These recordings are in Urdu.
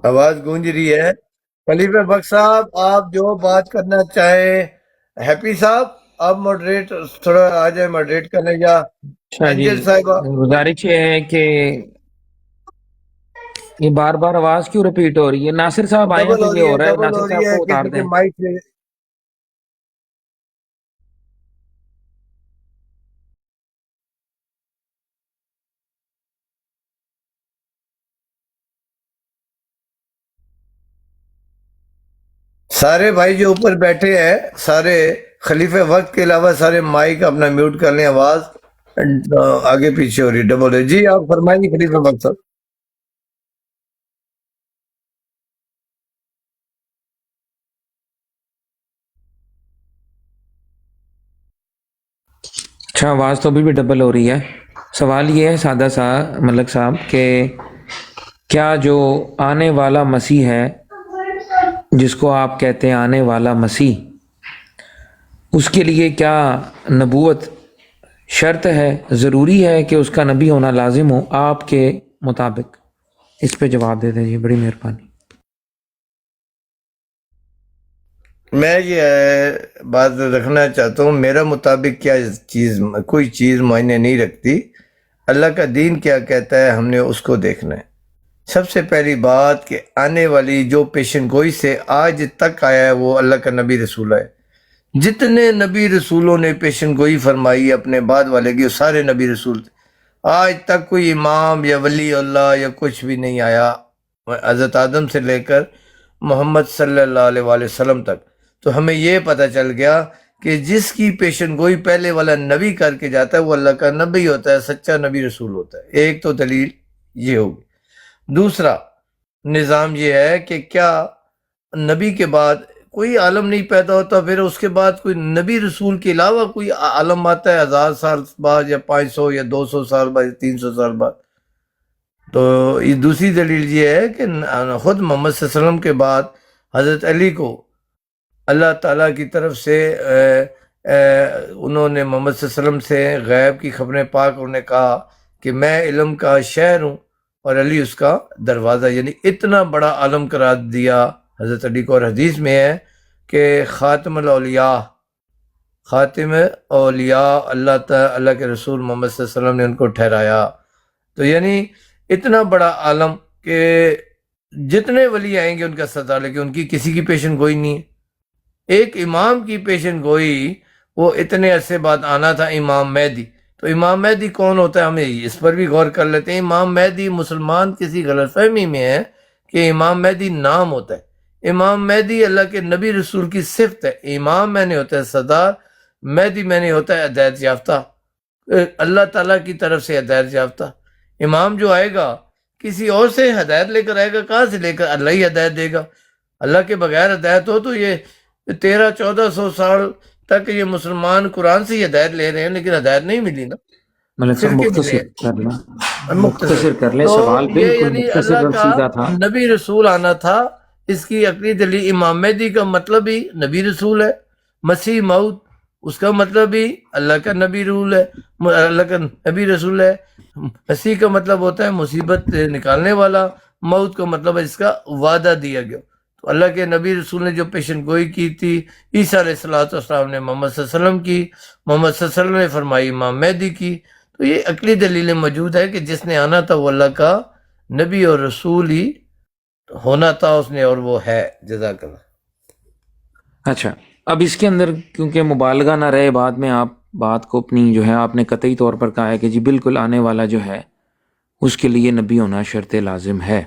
آواز گونج رہی ہے۔ خلیفہ بخش صاحب، آپ جو بات کرنا چاہیں۔ ہیپی صاحب، آپ ماڈریٹ تھوڑا آ جائیں ماڈریٹ کرنے، یا اچھا جی، اینجل صاحبہ۔ گزارش یہ ہے کہ یہ بار بار آواز کیوں ریپیٹ ہو رہی ہے؟ ناصر صاحب آئے ہیں ڈبل تو ہو یہ رہی ہے، ہو رہا ہے، ڈبل ناصر ہو رہی صاحب ہے، کو اتار کسی کے دیں۔ مائک سے۔ سارے بھائی جو اوپر بیٹھے ہیں، سارے خلیفہ وقت کے علاوہ سارے مائک اپنا میوٹ کر لیں، آواز آگے پیچھے ہو رہی ہے، ڈبل ہے۔ جی آپ فرمائیں گے خلیفہ وقت صاحب۔ اچھا، آواز تو ابھی بھی ڈبل ہو رہی ہے۔ سوال یہ ہے سادہ سا ملک صاحب کہ کیا جو آنے والا مسیح ہے، جس کو آپ کہتے ہیں آنے والا مسیح، اس کے لیے کیا نبوت شرط ہے، ضروری ہے کہ اس کا نبی ہونا لازم ہو آپ کے مطابق؟ اس پہ جواب دے دیں جی، بڑی مہربانی۔ میں یہ بات رکھنا چاہتا ہوں، میرا مطابق کیا چیز، کوئی چیز معنی نہیں رکھتی۔ اللہ کا دین کیا کہتا ہے، ہم نے اس کو دیکھنا ہے۔ سب سے پہلی بات کہ آنے والی جو پیشن گوئی سے آج تک آیا ہے وہ اللہ کا نبی رسول ہے۔ جتنے نبی رسولوں نے پیشن گوئی فرمائی اپنے بعد والے کی، وہ سارے نبی رسول تھے۔ آج تک کوئی امام یا ولی اللہ یا کچھ بھی نہیں آیا، حضرت آدم سے لے کر محمد صلی اللہ علیہ وآلہ وسلم تک۔ تو ہمیں یہ پتہ چل گیا کہ جس کی پیشن گوئی پہلے والا نبی کر کے جاتا ہے وہ اللہ کا نبی ہوتا ہے، سچا نبی رسول ہوتا ہے۔ ایک تو دلیل یہ ہوگی۔ دوسرا نظام یہ ہے کہ کیا نبی کے بعد کوئی عالم نہیں پیدا ہوتا، پھر اس کے بعد کوئی نبی رسول کے علاوہ کوئی عالم آتا ہے 1000 سال بعد، یا 500 یا 200 سال بعد، یا 300 سال بعد؟ تو یہ دوسری دلیل یہ ہے کہ خود محمد صلی اللہ علیہ وسلم کے بعد حضرت علی کو اللہ تعالیٰ کی طرف سے انہوں نے محمد صلی اللہ علیہ وسلم سے غیب کی خبریں پا کر انہوں نے کہا کہ میں علم کا شہر ہوں اور علی اس کا دروازہ، یعنی اتنا بڑا عالم قرار دیا حضرت علی کو۔ اور حدیث میں ہے کہ خاتم الاولیاء، خاتم اولیاء اللہ کے رسول محمد صلی اللہ علیہ وسلم نے ان کو ٹھہرایا۔ تو یعنی اتنا بڑا عالم کہ جتنے ولی آئیں گے ان کا سردار، لیکن ان کی کسی کی پیشن گوئی نہیں ہے۔ ایک امام کی پیشن گوئی، وہ اتنے عرصے بعد آنا تھا، امام مہدی۔ تو امام مہدی کون ہوتا ہے، ہمیں اس پر بھی غور کر لیتے ہیں۔ امام مہدی، مسلمان کسی غلط فہمی میں ہے کہ امام مہدی نام ہوتا ہے۔ امام مہدی اللہ کے نبی رسول کی صفت ہے۔ امام میں نے ہوتا ہے سردار، مہدی میں نے ہوتا ہے ہدایت یافتہ، اللہ تعالیٰ کی طرف سے ہدایت یافتہ۔ امام جو آئے گا کسی اور سے ہدایت لے کر آئے گا، کہاں سے لے کر؟ اللہ ہی ہدایت دے گا۔ اللہ کے بغیر ہدایت ہو تو یہ 1300-1400 سال تک یہ مسلمان قرآن سے ہی ہدایت لے رہے ہیں، لیکن ہدایت نہیں ملی نا، ملک صاحب فرقے ملے مختصر کر لیں، ہیں مختصر۔ مختصر کر لیں، تو سوال یہ بالکل یعنی مختصر اللہ اور کا سیدھا تھا۔ نبی رسول آنا تھا، اس کی عقلی دلیل امام مہدی کا مطلب ہی نبی رسول ہے۔ مسیح موت، اس کا مطلب ہی اللہ کا نبی رسول ہے، اللہ کا نبی رسول ہے۔ مسیح کا مطلب ہوتا ہے مصیبت نکالنے والا، موت کا مطلب ہے اس کا وعدہ دیا گیا۔ تو اللہ کے نبی رسول نے جو پیشن گوئی کی تھی، عیسیٰ علیہ السلام نے محمد صلی اللہ علیہ وسلم کی، محمد صلی اللہ علیہ وسلم نے فرمائی امام مہدی کی۔ تو یہ عقلی دلیلیں موجود ہے کہ جس نے آنا تھا وہ اللہ کا نبی اور رسول ہی ہونا تھا اس نے، اور وہ ہے۔ جزاک اللہ۔ اچھا، اب اس کے اندر کیونکہ مبالغہ نہ رہے، بعد میں آپ بات کو اپنی جو ہے آپ نے قطعی طور پر کہا ہے کہ جی بالکل آنے والا جو ہے اس کے لیے نبی ہونا شرط لازم ہے،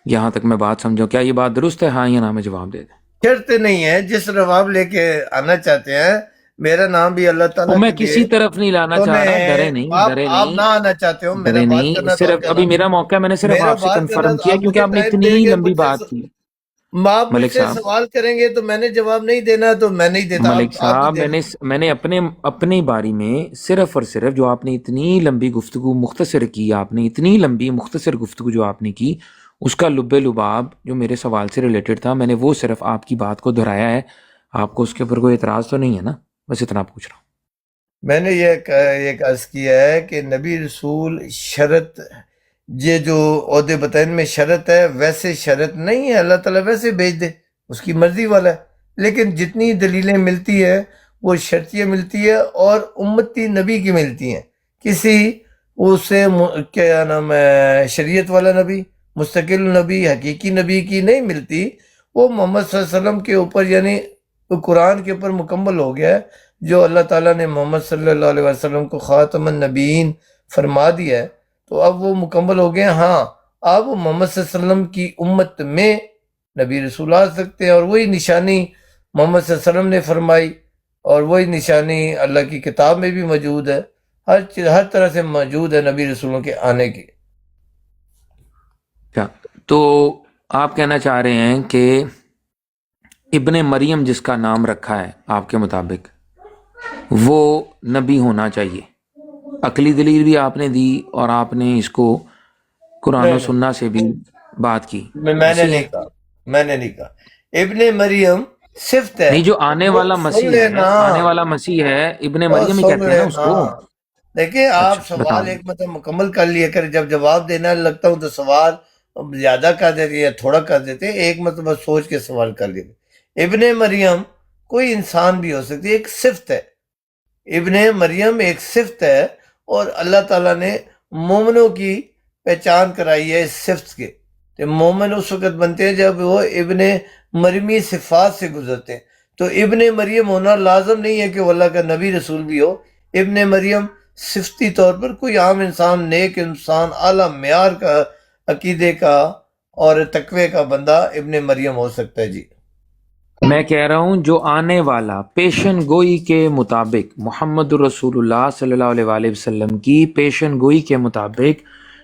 یہاں تک میں بات سمجھوں، کیا یہ بات درست ہے؟ ہاں یا نہ میں جواب دے دیں۔ شرط نہیں ہے، جس طرف آپ لے کے آنا چاہتے ہیں، میرا نام بھی اللہ اور تعالیٰ میں کے لیے کسی طرف نہیں لانا تو چاہ نے، رہا، ڈرے نہیں، ڈرے آپ نہیں، نہ آنا چاہتے ہو، میرا ڈرے بات نہیں، کرنا تو صرف کہنا، ابھی میرا موقع ہے، میں نے صرف میرا آپ سے بات کرنا کنفرم تو کیا آپ کیونکہ مجھے آپ نے ٹائم اتنی دیں گے، لمبی مجھ سے بات کی۔ آپ مجھ ملک سے صاحب، سوال کریں گے تو میں نے جواب نہیں دینا، تو میں نہیں دیتا، ملک آپ ہی صاحب، دیں۔ میں نے اپنی باری میں صرف اور صرف جو آپ نے اتنی لمبی گفتگو مختصر کی، آپ نے اتنی لمبی مختصر گفتگو جو آپ نے کی، اس کا لب لباب جو میرے سوال سے ریلیٹڈ تھا، میں نے وہ صرف آپ کی بات کو دہرایا ہے۔ آپ کو اس کے اوپر کوئی اعتراض تو نہیں ہے نا؟ بس اتنا پوچھ رہا ہوں۔ میں نے یہ عرض کیا ہے کہ نبی رسول شرط یہ جو عہدے بتائے ان میں شرط ہے، ویسے شرط نہیں ہے، اللہ تعالیٰ ویسے بھیج دے، اس کی مرضی والا ہے، لیکن جتنی دلیلیں ملتی ہے وہ شرطیہ ملتی ہے اور امتی نبی کی ملتی ہیں، کسی اسے کیا نام ہے شریعت والا نبی، مستقل نبی، حقیقی نبی کی نہیں ملتی، وہ محمد صلی اللہ علیہ وسلم کے اوپر یعنی قرآن کے اوپر مکمل ہو گیا ہے، جو اللہ تعالیٰ نے محمد صلی اللہ علیہ وسلم کو خاتم النبیین فرما دیا ہے، تو اب وہ مکمل ہو گئے ہیں۔ ہاں اب محمد صلی اللہ علیہ وسلم کی امت میں نبی رسول آ سکتے ہیں، اور وہی نشانی محمد صلی اللہ علیہ وسلم نے فرمائی، اور وہی نشانی اللہ کی کتاب میں بھی موجود ہے، ہر چیز ہر طرح سے موجود ہے نبی رسولوں کے آنے کی۔ اچھا، تو آپ کہنا چاہ رہے ہیں کہ ابن مریم جس کا نام رکھا ہے آپ کے مطابق وہ نبی ہونا چاہیے، عقلی دلیل بھی آپ نے دی اور آپ نے اس کو قرآن و نہیں سنہ سے بھی بات کی، میں نے ایسے ہی ہے؟ نہیں کہا، میں نے نہیں کہا، ابن مریم صفت ہے، نہیں، جو آنے وہ والا سن مسیح ہے، لینا، آنے والا مسیح ہے، ابن اور مریم ہی سن کہتے ہیں نا اس لینا۔ کو۔ دیکھیں اچھا آپ سوال بتاؤ۔ ایک مطلب مکمل کر لیا کر، جب جواب دینا لگتا ہوں تو سوال زیادہ کر دیتے یا تھوڑا کر دیتے، ایک مطلب سوچ کے سوال کر لیتے۔ ابن مریم کوئی انسان بھی ہو سکتی ہے، ایک صفت ہے، ابن مریم ایک صفت ہے، اور اللہ تعالیٰ نے مومنوں کی پہچان کرائی ہے اس صفت کے، کہ مومن اس وقت بنتے ہیں جب وہ ابن مرمی صفات سے گزرتے ہیں، تو ابن مریم ہونا لازم نہیں ہے کہ وہ اللہ کا نبی رسول بھی ہو۔ ابن مریم صفتی طور پر کوئی عام انسان، نیک انسان، اعلیٰ معیار کا عقیدے کا اور تقوی کا بندہ ابن مریم ہو سکتا ہے۔ جی میں کہہ رہا ہوں جو آنے والا پیشن گوئی کے مطابق، محمد رسول اللہ صلی اللہ علیہ وآلہ وسلم کی پیشن گوئی کے مطابق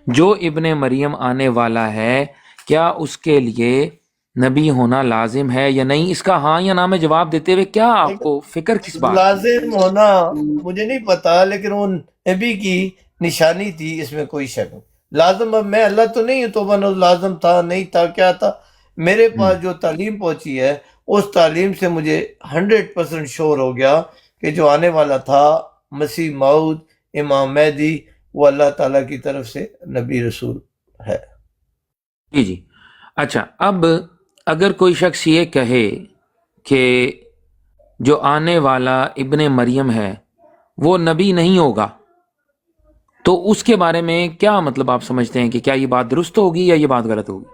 جو ابن مریم آنے والا ہے، کیا اس کے لیے نبی ہونا لازم ہے یا نہیں؟ اس کا ہاں یا نہ میں جواب دیتے ہوئے کیا آپ کو فکر کس بات کی؟ لازم ہونا مجھے نہیں پتا، لیکن وہ نبی کی نشانی تھی، اس میں کوئی شک نہیں۔ لازم، اب میں اللہ تو نہیں ہوں تو بنو لازم تھا نہیں تھا کیا تھا، میرے پاس جو تعلیم پہنچی ہے اس تعلیم سے مجھے 100% شور ہو گیا کہ جو آنے والا تھا مسیح موعود امام مہدی، وہ اللہ تعالیٰ کی طرف سے نبی رسول ہے۔ جی جی، اچھا، اب اگر کوئی شخص یہ کہے کہ جو آنے والا ابن مریم ہے وہ نبی نہیں ہوگا، تو اس کے بارے میں کیا مطلب آپ سمجھتے ہیں کہ کیا یہ بات درست ہوگی یا یہ بات غلط ہوگی؟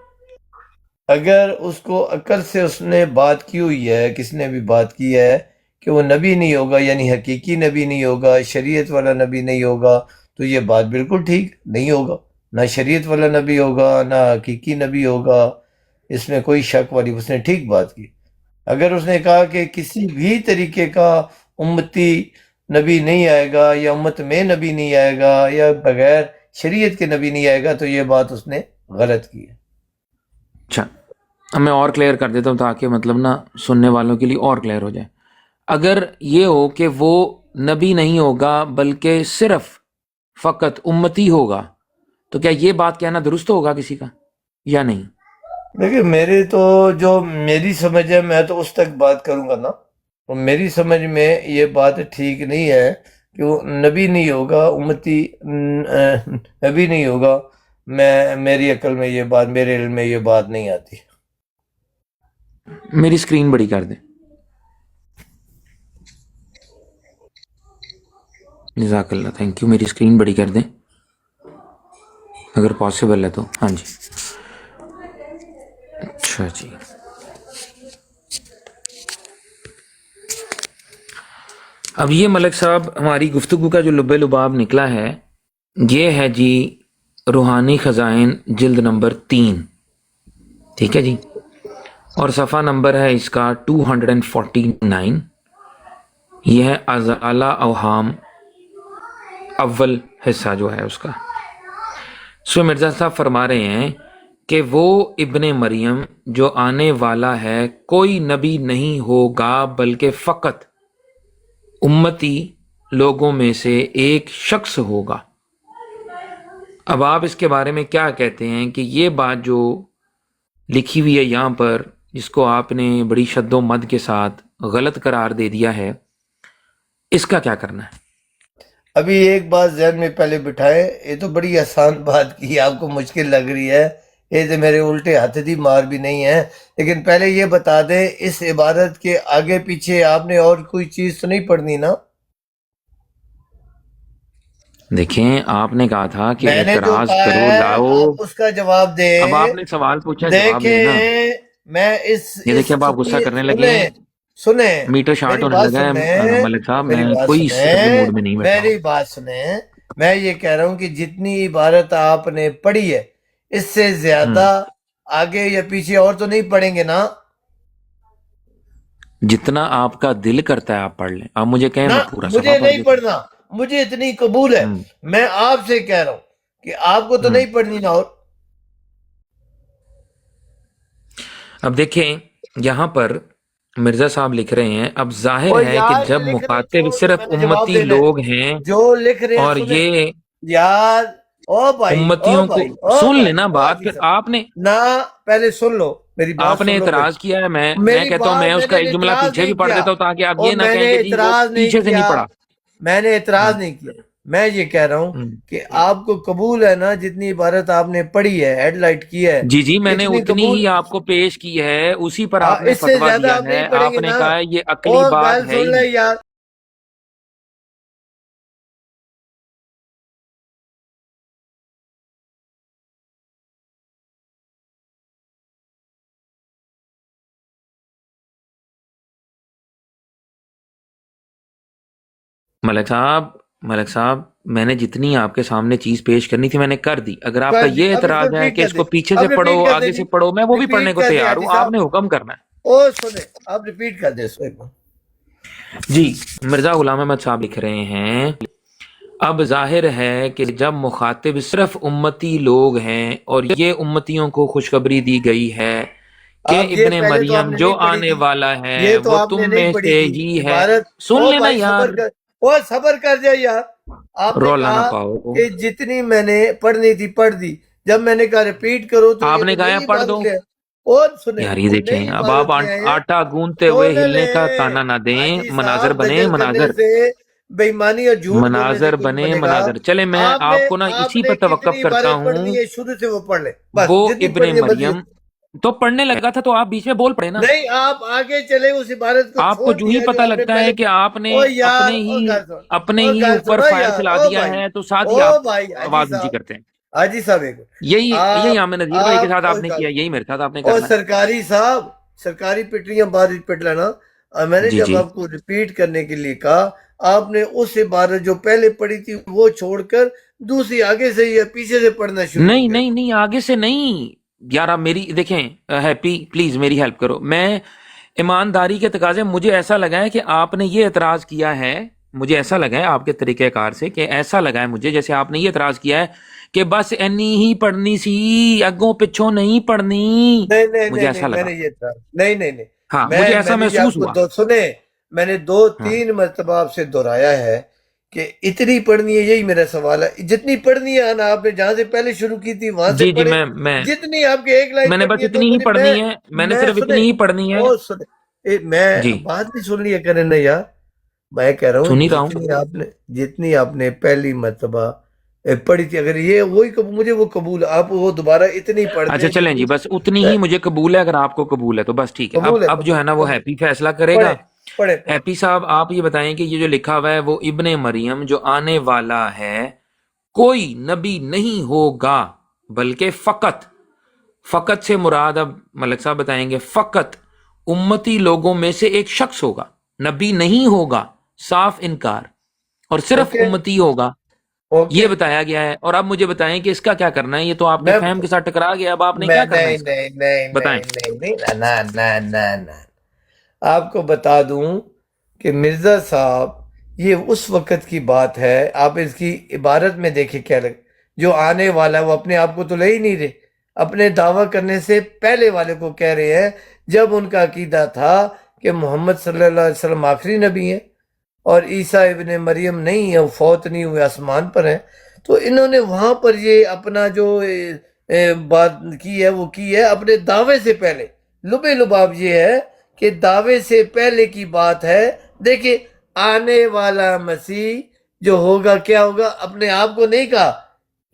اگر اس کو عقل سے اس نے بات کی ہوئی ہے، کس نے بھی بات کی ہے کہ وہ نبی نہیں ہوگا، یعنی حقیقی نبی نہیں ہوگا، شریعت والا نبی نہیں ہوگا، تو یہ بات بالکل ٹھیک نہیں ہوگا، نہ شریعت والا نبی ہوگا نہ حقیقی نبی ہوگا، اس میں کوئی شک والی، اس نے ٹھیک بات کی۔ اگر اس نے کہا کہ کسی بھی طریقے کا امتی نبی نہیں آئے گا یا امت میں نبی نہیں آئے گا یا بغیر شریعت کے نبی نہیں آئے گا، تو یہ بات اس نے غلط کی ہے۔ اچھا، اب میں اور کلیئر کر دیتا ہوں تاکہ مطلب نا سننے والوں کے لیے اور کلیئر ہو جائے۔ اگر یہ ہو کہ وہ نبی نہیں ہوگا بلکہ صرف فقط امتی ہوگا، تو کیا یہ بات کہنا درست ہوگا کسی کا یا نہیں؟ دیکھیں میرے تو جو میری سمجھ ہے میں تو اس تک بات کروں گا نا، اور میری سمجھ میں یہ بات ٹھیک نہیں ہے کہ وہ نبی نہیں ہوگا، امتی نبی نہیں ہوگا، میری عقل میں یہ بات، میرے علم میں یہ بات نہیں آتی۔ میری اسکرین بڑی کر دیں، جزاک اللہ، تھینک یو، میری اسکرین بڑی کر دیں اگر پاسبل ہے تو۔ ہاں جی، اچھا جی، اب یہ ملک صاحب ہماری گفتگو کا جو لب لباب نکلا ہے یہ ہے جی روحانی خزائن جلد نمبر 3، ٹھیک ہے جی، اور صفحہ نمبر ہے اس کا 249، یہ ہے ازالہ اوہام، اول حصہ جو ہے اس کا۔ سو مرزا صاحب فرما رہے ہیں کہ وہ ابن مریم جو آنے والا ہے کوئی نبی نہیں ہوگا بلکہ فقط امتی لوگوں میں سے ایک شخص ہوگا۔ اب آپ اس کے بارے میں کیا کہتے ہیں کہ یہ بات جو لکھی ہوئی ہے یہاں پر، جس کو آپ نے بڑی شد و مد کے ساتھ غلط قرار دے دیا ہے، اس کا کیا کرنا ہے؟ ابھی ایک بات ذہن میں پہلے بٹھائیں، یہ تو بڑی آسان بات کی، آپ کو مشکل لگ رہی ہے، یہ تو میرے الٹے ہاتھ دی مار بھی نہیں ہے، لیکن پہلے یہ بتا دیں اس عبارت کے آگے پیچھے آپ نے اور کوئی چیز تو نہیں پڑھنی نا؟ دیکھیں آپ نے کہا تھا کہ میں نے جو اعتراض کہا کرو ہے لاؤ. آپ اس کا جواب اب دیں۔ آپ نے سوال پوچھا جواب لیں نا. دیکھیں میں یہ اس دیکھیں اب آپ غصہ کرنے لگے ہیں. سنیں سنیں میٹر شارٹ میری ہونے بات لگا ہے سنیں، ملک صاحب. میری میں بات کوئی اگلے سنیں، موڈ میں نہیں بیٹھا ہوں. میری بات سنیں، میں یہ کہہ رہا ہوں کہ جتنی عبارت آپ نے پڑھی ہے اس سے زیادہ آگے یا پیچھے اور تو نہیں پڑھیں گے نا؟ جتنا آپ کا دل کرتا ہے آپ پڑھ لیں. آپ مجھے کہیں نہ میں پورا صفحہ مجھے پڑھ نہیں دیتا ہوں. پڑھنا، مجھے اتنی قبول ہے، میں آپ سے کہہ رہا ہوں کہ آپ کو تو نہیں پڑھنی نا۔ اور اب دیکھیں یہاں پر مرزا صاحب لکھ رہے ہیں اب ظاہر او ہے کہ یار جب لکھنا مخاطب چھوڑ دو، صرف میں نے جواب امتی دینا ہے، لوگ ہیں جو لکھ رہے ہیں اور سنیں یہ یار۔ او بھائی او امتیوں کو بھائی او سن بھائی لینا او بات. حاجی پھر صاحب، آپ نے نہ پہلے سن لو میری بات، آپ نے سن لو میری اعتراض کیا ہے. میں میری کہتا ہوں بات، میں اس میں کا نے ایک جملہ اعتراض پیچھے بھی نہیں پڑھ کیا، دیتا ہوں تاکہ آپ اور یہ نہ میں کہیں نے کہ جی وہ اعتراض نہیں پیچھے سے کیا، نہیں پڑھا. میں نے اعتراض نہیں کیا، میں یہ کہہ رہا ہوں کہ آپ کو قبول ہے نا جتنی عبارت آپ نے پڑھی ہے، ہیڈ لائٹ کی ہے، جی جی میں نے اتنی اتنی قبول، ہی آپ کو پیش کی ہے. اسی پر آپ نے اس سے فتویٰ زیادہ دیا آپ ہے. نہیں پڑھیں آپ گے نے نا۔ کہا ہے یہ عقلی اور بات گل ہے ہی سن لے نہیں. یار، ملک صاحب میں نے جتنی آپ کے سامنے چیز پیش کرنی تھی میں نے کر دی. اگر آپ کا کر دی، یہ اب اس کو اعتراض ہے ریپیٹ کہ کر اس دیں، کو پیچھے سے اب پڑھو ریپیٹ کر دیں آگے جی، سے پڑھو میں وہ بھی پڑھنے ریپیٹ کو کر دیں تیار حاجی ہوں. آپ صاحب، نے حکم کرنا ہے. او سنیں، اب ریپیٹ کر دیں اس کو ایک بار۔ جی مرزا غلام احمد صاحب لکھ رہے ہیں اب ظاہر ہے کہ جب مخاطب صرف امتی لوگ ہیں اور یہ امتیوں کو خوشخبری دی گئی ہے کہ اب یہ ابن پہلے تو آپ مریم نے جو نہیں پڑھی آنے تھی، والا ہے یہ تو وہ آپ نے تم نہیں میں پڑھی سے تھی ہی ہے. عبارت۔ سن او لینا بھائی یار. صبر کر، او صبر کر جائے یار، آپ نے رولا نہ کہا پاؤ. کہ جتنی میں نے پڑھنی تھی پڑھ دی، جب میں نے کہا ریپیٹ کرو تو آپ یہ نے تو کہا ہے نئی پڑھ عبارت دو. لے آئے۔ اور سنیں، یار یہ وہ دیکھیں نئی اب آپ عبارت لے آئے ہیں، آٹا گوندتے ہوئے سن ہلنے کا لیں تانا نہ دیں. حاجی مناظر صاحب، بنے دجل کرنے مناظر. سے بےایمانی اور جھوٹ بولنے سے مناظر کچھ بنے بنے گا۔ مناظر. چلے میں آپ نے آپ کو نا آپ اسی نے پر توقف کتنی کرتا عبارت ہوں. پڑھنی ہے شروع سے وہ پڑھ لیں، بس وہ جتنی ابن پڑھنی ہے مرضی ہے۔ مریم تو پڑھنے لگا تھا تو آپ بیچ میں بول پڑے نا. نہیں آپ آگے چلے، اس عبارت کو آپ کو چھوڑ جو ہی دیا جو پتہ آپ نے لگتا پہلے۔ ہے کہ آپ نے او یار، او گل سن، اپنے او ہی گل اوپر سنو فائر یار، چلا او دیا بھائی ہے تو ساتھ ہی او آپ بھائی حاجی آواز اونچی صاحب، کرتے ہیں. حاجی صاحب ایک یہی آپ عامر نذیر بھائی کے ساتھ آپ او نے گل، کیا یہی میرے ساتھ آپ نے او کرنا ہے. سرکاری صاحب، سرکاری پٹریاں بعد پٹ لینا۔ اور میں نے جی جب جی آپ کو ریپیٹ کرنے کے لیے کہا، آپ نے اس عبارت جو پہلے پڑھی تھی وہ چھوڑ کر دوسری آگے سے یا پیچھے سے پڑھنا شروع ہو نہیں گئے۔ نہیں نہیں آگے سے نہیں. یار آپ میری دیکھیں ہیپی پلیز میری ہیلپ کرو. میں ایمانداری کے تقاضے مجھے ایسا لگا ہے کہ آپ نے یہ اعتراض کیا ہے. مجھے ایسا لگا ہے آپ کے طریقہ کار سے کہ ایسا لگا ہے مجھے جیسے آپ نے یہ اعتراض کیا ہے کہ بس اینی ہی پڑھنی سی اگوں پچھوں نہیں پڑھنی. نہیں نہیں مجھے نہیں ایسا نہیں، میں لگا. نے یہ تھا نہیں نہیں نہیں، ہاں میں مجھے میں ایسا نے یہ آپ محسوس کو ہوا. دو سنے، میں نے دو ہاں تین مرتبہ آپ سے دہرایا ہے کہ اتنی پڑھنی ہے، یہی میرا سوال ہے، جتنی پڑھنی ہے نا آپ نے جہاں سے پہلے شروع کی تھی وہاں سے جی جی پڑھے، میں جتنی آپ کے ایک لائن میں نے پڑھنی بس ہے دو اتنی ہی پڑھی، پڑھنی ہے. میں نے صرف سنے، اتنی ہی پڑھنی ہے. او سنے، میں جی بات بھی سن لیا کریں نا یار، میں کہہ رہا ہوں سن ہی رہا ہوں. جتنی آپ نے پہلی مرتبہ پڑھی تھی، اگر یہ وہی مجھے وہ قبول، آپ وہ دوبارہ اتنی پڑھ اچھا دیں چلیں جتنی جی بس اتنی ہی مجھے قبول ہے. اگر آپ کو قبول ہے تو بس ٹھیک ہے. قبول ہے، اب جو ہے قبول نا وہ قبول، ہیپی فیصلہ کرے گا. پڑھیں پڑھیں پڑھیں۔ ہیپی صاحب آپ یہ بتائیں کہ یہ جو لکھا ہوا ہے وہ ابن مریم جو آنے والا ہے کوئی نبی نہیں ہوگا بلکہ فقط سے مراد اب ملک صاحب بتائیں گے. فقط امتی لوگوں میں سے ایک شخص ہوگا، نبی نہیں ہوگا. صاف انکار. اور صرف اوکے امتی ہوگا یہ اوکے، بتایا گیا ہے. اور اب مجھے بتائیں کہ اس کا کیا کرنا ہے. یہ تو آپ کے میں فہم کے ساتھ ٹکرا گیا. اب آپ نے میں کیا کرنا ہے نہیں اس کا نہیں نہیں بتائیں. نہیں نہیں نہیں نہ نہ نہ نہ، آپ کو بتا دوں کہ مرزا صاحب یہ اس وقت کی بات ہے، آپ اس کی عبارت میں دیکھیں کیا لگ، جو آنے والا ہے وہ اپنے آپ کو تو لے ہی نہیں رہے، اپنے دعویٰ کرنے سے پہلے والے کو کہہ رہے ہیں، جب ان کا عقیدہ تھا کہ محمد صلی اللہ علیہ وسلم آخری نبی ہیں اور عیسیٰ ابن مریم نہیں ہے، وہ فوت نہیں ہوئے، آسمان پر ہیں، تو انہوں نے وہاں پر یہ اپنا جو بات کی ہے وہ کی ہے اپنے دعوے سے پہلے۔ لبے لباب یہ ہے کہ دعوے سے پہلے کی بات ہے۔ دیکھیں آنے والا مسیح جو ہوگا کیا ہوگا، اپنے آپ کو نہیں کہا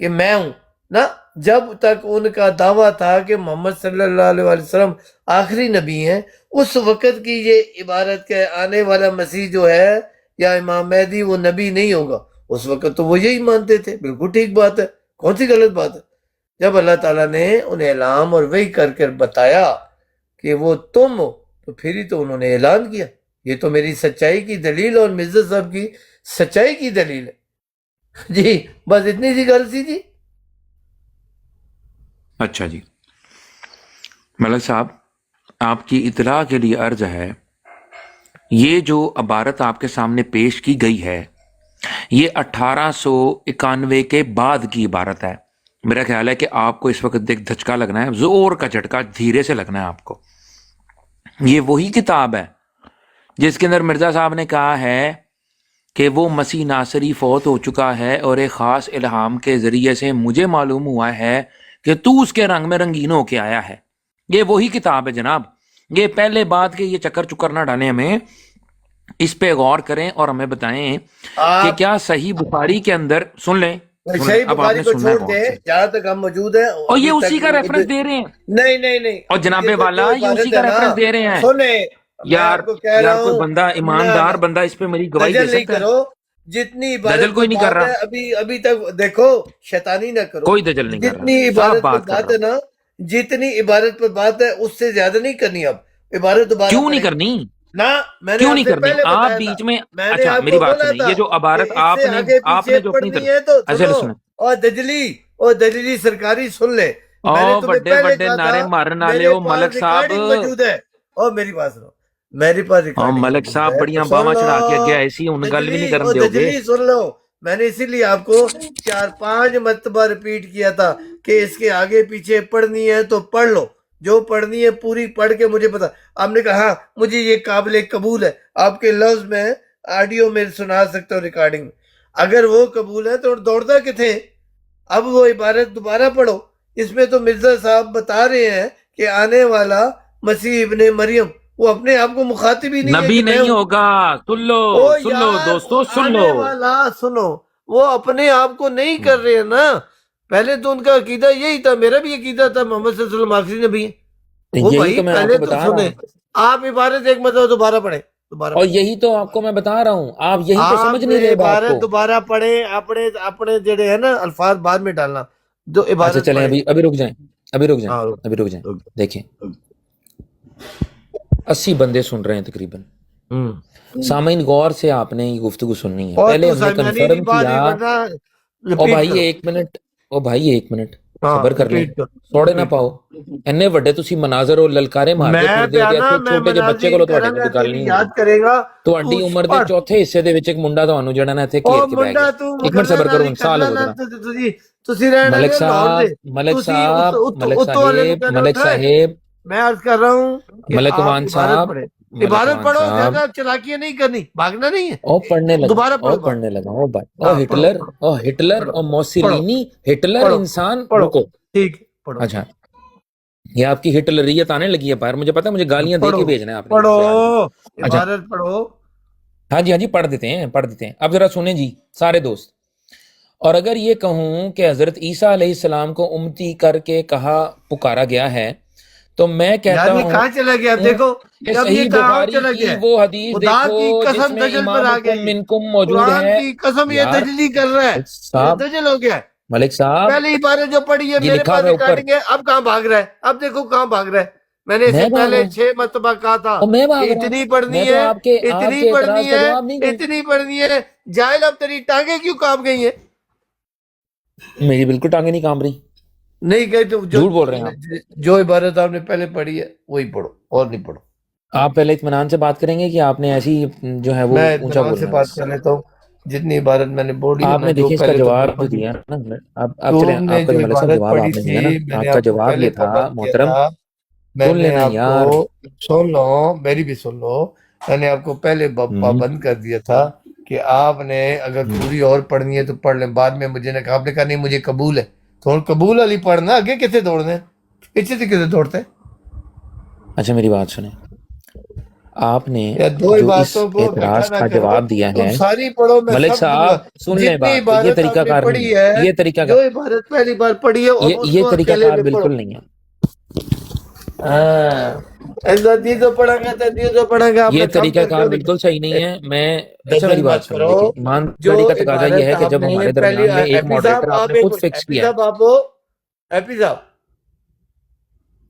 کہ میں ہوں نا، جب تک ان کا دعویٰ تھا کہ محمد صلی اللہ علیہ وسلم آخری نبی ہیں، اس وقت کی یہ عبارت کہ آنے والا مسیح جو ہے یا امام مہدی وہ نبی نہیں ہوگا، اس وقت تو وہ یہی مانتے تھے. بالکل ٹھیک بات ہے، کون سی غلط بات ہے؟ جب اللہ تعالیٰ نے انہیں اعلام اور وحی کر کر بتایا کہ وہ تم ہو، تو پھر ہی تو انہوں نے اعلان کیا. یہ تو میری سچائی کی دلیل اور مرزا صاحب کی سچائی کی دلیل ہے. جی بس اتنی سی غلط سی جی. اچھا جی ملک صاحب، آپ کی اطلاع کے لیے عرض ہے، یہ جو عبارت آپ کے سامنے پیش کی گئی ہے یہ 1891 کے بعد کی عبارت ہے. میرا خیال ہے کہ آپ کو اس وقت ایک دھچکا لگنا ہے، زور کا جھٹکا دھیرے سے لگنا ہے آپ کو. یہ وہی کتاب ہے جس کے اندر مرزا صاحب نے کہا ہے کہ وہ مسیح ناصری فوت ہو چکا ہے اور ایک خاص الہام کے ذریعے سے مجھے معلوم ہوا ہے کہ تو اس کے رنگ میں رنگین ہو کے آیا ہے. یہ وہی کتاب ہے جناب. یہ پہلے بات کے یہ چکر چکر نہ ڈالیں، ہمیں اس پہ غور کریں اور ہمیں بتائیں کہ آپ کیا صحیح بخاری کے اندر سن لیں. صحیح اب آپ بخاری نے کو سننا ہے چھوڑ دیں، بہت سے، جہاں تک ہم موجود ہیں اور یہ ابھی اسی تک کا ریفرنس دے رہے ہیں، نہیں نہیں نہیں، اور جناب یہ تو والا جو یہ اسی عبارت کا ہے نا، ریفرنس دے رہے ہیں. سنیں میں یار آپ کو کہہ رہا یار کوئی ہوں، بندہ نہ ایماندار نہ بندہ اس پہ میری گواہی دے دجل نہیں سکتا ہے؟ کرو. جتنی دجل عبارت کوئی پر نہیں کر بات رہا، ہے ابھی تک دیکھو، شیطانی نہ کرو. کوئی دجل نہیں کر رہا، جتنی صاف عبارت پر بات کر بات رہا ہے ہوں. نا، جتنی عبارت پر بات ہے اس سے زیادہ نہیں کرنی. اب عبارت دوبارہ کیوں نہیں پڑھیں کرنی؟ نہ، میں نے کیوں آپ نہیں سے کرنی؟ پہلے آپ بتایا تھا، بیچ میں، میں نے اچھا آپ میری کو بات بولا سنیں، تھا یہ جو کہ عبارت اس سے آگے آپ پیچھے نے جو اپنی پڑھنی ہے تو ایسے سنو. سنیں، اور دجلی سرکاری سن لے. میں نے او تمہیں بڑے پہلے بڑے کہا تھا نعرے مارنے والے میرے ہو پاس ملک صاحب. ریکارڈنگ موجود ہے. اور میری بات سنو، میرے پاس او ریکارڈنگ ملک موجود صاحب ہے تو بڑیاں سن باواں لو. چڑھا کے اگے ایسی ہن گل بھی نہیں کرن دیو گے. دجلی سن لو. میں نے اسی لیے آپ کو 4-5 مرتبہ ریپیٹ کیا تھا کہ اس کے آگے پیچھے پڑھنی ہے تو پڑھ لو، جو پڑھنی ہے پوری پڑھ کے مجھے بتا. آپ نے کہا ہاں مجھے یہ قابل قبول ہے، آپ کے لفظ میں آڈیو میں سنا سکتا ہوں، ریکارڈنگ میں. اگر وہ قبول ہے تو دوڑتا کتنے؟ اب وہ عبارت دوبارہ پڑھو. اس میں تو مرزا صاحب بتا رہے ہیں کہ آنے والا مسیح ابن مریم وہ اپنے آپ کو مخاطب ہی نہیں ہے نبی کہ میں نہیں ہوں. ہوگا. او سن لو یار دوستو، سن لو. آنے والا سنو، وہ اپنے آپ کو نہیں کر رہے ہیں نا. پہلے تو ان کا عقیدہ یہی تھا، میرا بھی عقیدہ تھا محمد صلی اللہ علیہ وسلم آخری نبی ہے. وہ یہی بھائی تو میں آپ پہلے کو تو بتا رہا سنیں. ہوں، آپ عبارت ایک مرتبہ دوبارہ پڑھیں، دوبارہ اور پڑھیں. یہی تو آپ کو میں بتا رہا ہوں، آپ یہی تو سمجھ آپ نہیں رہے بات عبارت کو. دوبارہ پڑھیں، اپنے جڑے ہیں نا الفاظ بعد میں ڈالنا، جو اچھا عبارت چلیں، پڑھیں. ابھی رک جائیں، ابھی رک جائیں، ہاں ابھی رک جائیں. رک دیکھیں 80 بندے سن رہے ہیں تقریباً. ہوں. سامعین غور سے آپ نے یہ گفتگو سننی ہے. اور پہلے تو ہم نے سائمانی کنفرم بات کیا. بھی ورنہ او رپیٹ بھائی کرو. ایک منٹ، او بھائی ایک منٹ ہاں صبر کر لیں. رپیٹ کرو، سوڑے نہ رپیٹ پاؤ. کرو. ਇੰਨੇ ਵੱਡੇ ਤੁਸੀਂ ਮਨਾਜ਼ਰ ਔਰ ਲਲਕਾਰੇ ਮਾਰਦੇ میں ਫਿਰਦੇ ਹੋ ਤੇ پیانا ਇੱਥੇ میں ਛੋਟੇ ਜਿਹੇ ਬੱਚੇ مناظرین ਕੋਲੋਂ ਤੁਹਾਡੇ کروں ਨਾਲ گا، ਕੋਈ ਗੱਲ تیری ਨਹੀਂ یاد ਹੁੰਦੀ. کرے گا. تو ਤੁਹਾਡੀ ਉਮਰ ਦੇ پڑھ. ਚੌਥੇ ਹਿੱਸੇ ਦੇ ਵਿੱਚ ਇੱਕ ਮੁੰਡਾ ਤੁਹਾਨੂੰ ਜਿਹੜਾ ਨਾ ਇੱਥੇ او ਘੇਰ ਕੇ ਬਹਿ منڈا ਗਿਆ. تو ਇੱਕ ਮਿੰਟ مغرنا ਸਬਰ کرو، نالی انسان کرنا ہو نا. ذرا. تسی رہنا ملک دے لاہور دے. صاحب، ملک تسی صاحب، ملک اتو والے کو صاحب، کہنے ملک اٹھائے. صاحب، میں عرض کر رہا ہوں کہ ملک آپ وان عبارت صاحب، پڑھیں. ملک عبارت وان پڑھو، صاحب. زیادہ چلاکیاں نہیں کرنی، بھاگنا نہیں ہے. او پڑھنے لگا، دوبارہ او پڑھو بات. پڑھنے لگا، او بھائی، او ہاں پڑھو ہٹلر، پڑھو او ہٹلر، پڑھو او پڑھو موسولینی. ہٹلر پڑھو انسان، پڑھو. رکو. ٹھیک ہے، پڑھو اچھا یہ آپ کی ہٹلریت آنے لگی ہے باہر. مجھے پتا ہے مجھے گالیاں دے پڑھو کے بھیجنا ہے آپ نے یہاں پڑھو سے آج بھی. اچھا عبارت پڑھو. ہاں جی، ہاں جی، پڑھ دیتے ہیں، پڑھ دیتے ہیں. اب ذرا سنیں جی سارے دوست. اور اگر یہ کہوں کہ حضرت عیسیٰ علیہ السلام کو امتی کر کے کہا پکارا گیا ہے تو میں یار کہتا یہ ہوں کہاں چلا گیا؟ اب دیکھو کہ جب یہ صحیح کہاں بخاری چلا کی گیا ہے. وہ حدیث خدا دیکھو کی جس قسم میں دجل پر آ گیا. امامکم یہ منکم موجود قرآن ہے. کی قسم یہ یار دجلی کر رہا ہے، ملک یہ صاحب، دجل ہو گیا ہے. ملک صاحب، پہلی عبارت جو پڑھی ہے یہ میرے لکھا پاس ہوا ہے اوپر. ریکارڈنگ ہے. اب کہاں بھاگ رہا ہے؟ اب دیکھو کہاں بھاگ رہا ہے. میں نے اسے میں بھاگ رہا پہلے ہوں، 6 مرتبہ کہا تھا اور میں کہ بھاگ رہا ہوں. اتنی میں پڑھنی تو ہے، آپ اتنی کے اعتراض پڑھنی کا ہے، جواب نہیں دوں. اتنی پڑھنی ہے. جاہل اب تیری ٹانگیں کیوں کانپ گئی ہیں؟ میری بالکل ٹانگیں نہیں کام رہی. نہیں گئی تو جھوٹ بول رہے ہیں آپ. جو عبارت آپ نے پہلے پڑھی ہے وہی پڑھو اور نہیں پڑھو. آپ پہلے اطمینان سے بات کریں گے کہ آپ نے ایسی جو ہے وہ میں اونچا اطمینان سے بولنا ہے بات بس. کر لیتا ہوں. جتنی عبارت میں نے بولی ہے آپ نا، نے جو دیکھیں اس کا پہلے تم نے جواب جو پڑھی، دیا نا. اب چلیں، تم نے آپ کا جو جو ملک صاحب عبارت جواب پڑھی آپ نے تھی، دیا نا، میں آپ نے کا آپ کو جواب پہلے یہ تھا پابند کیا محترم. تھا. میں سن نے لینا آپ کو، یار. سن لو میری بھی سن لو، میں نے آپ کو پہلے پابند کر دیا تھا کہ آپ نے اگر پوری اور پڑھنی ہے تو پڑھ لیں. بعد میں مجھے نے کہا، آپ نے کہا نہیں مجھے قبول ہے، تو قبول والی پڑھنا. آگے کتنے دوڑنے ہیں؟ پیچھے سے کتنے دوڑتے ہیں؟ اچھا میری بات سنیں. آپ نے یا دو جو اس عبادتوں کو اکٹھا اعتراض نہ کا کرو، جواب دیا تم ہے ساری پڑھو، میں ملک سب دوں گا. صاحب سن لیں جتنی بات، یہ عبادت طریقہ آپ نے کار پڑھی نہیں ہے، ہے، یہ طریقہ جو کار عبادت پہلی بار پڑھی ہے اب اس یہ کو طریقہ اکیلے کار میں پڑھو. بالکل نہیں ہے. ہاں ایسا دیدو پڑھا گا تو دیدو پڑھا گا، آپ یہ نے کم طریقہ کر کار کیوں نہیں بالکل صحیح نہیں ہے. میں اچھا دجل میری بات مت سنیں، کرو. دیکھیں جو ایمانداری کا تقاضا یہ ہے عبادت کہ آپ جب نے ہمارے پہلی، درمیان میں ایک ایپی ماڈریٹر صاحب آپ آپ نے ایک خود فکس ایپی کیا ہے. صاحب آپ ہو، ایپی صاحب،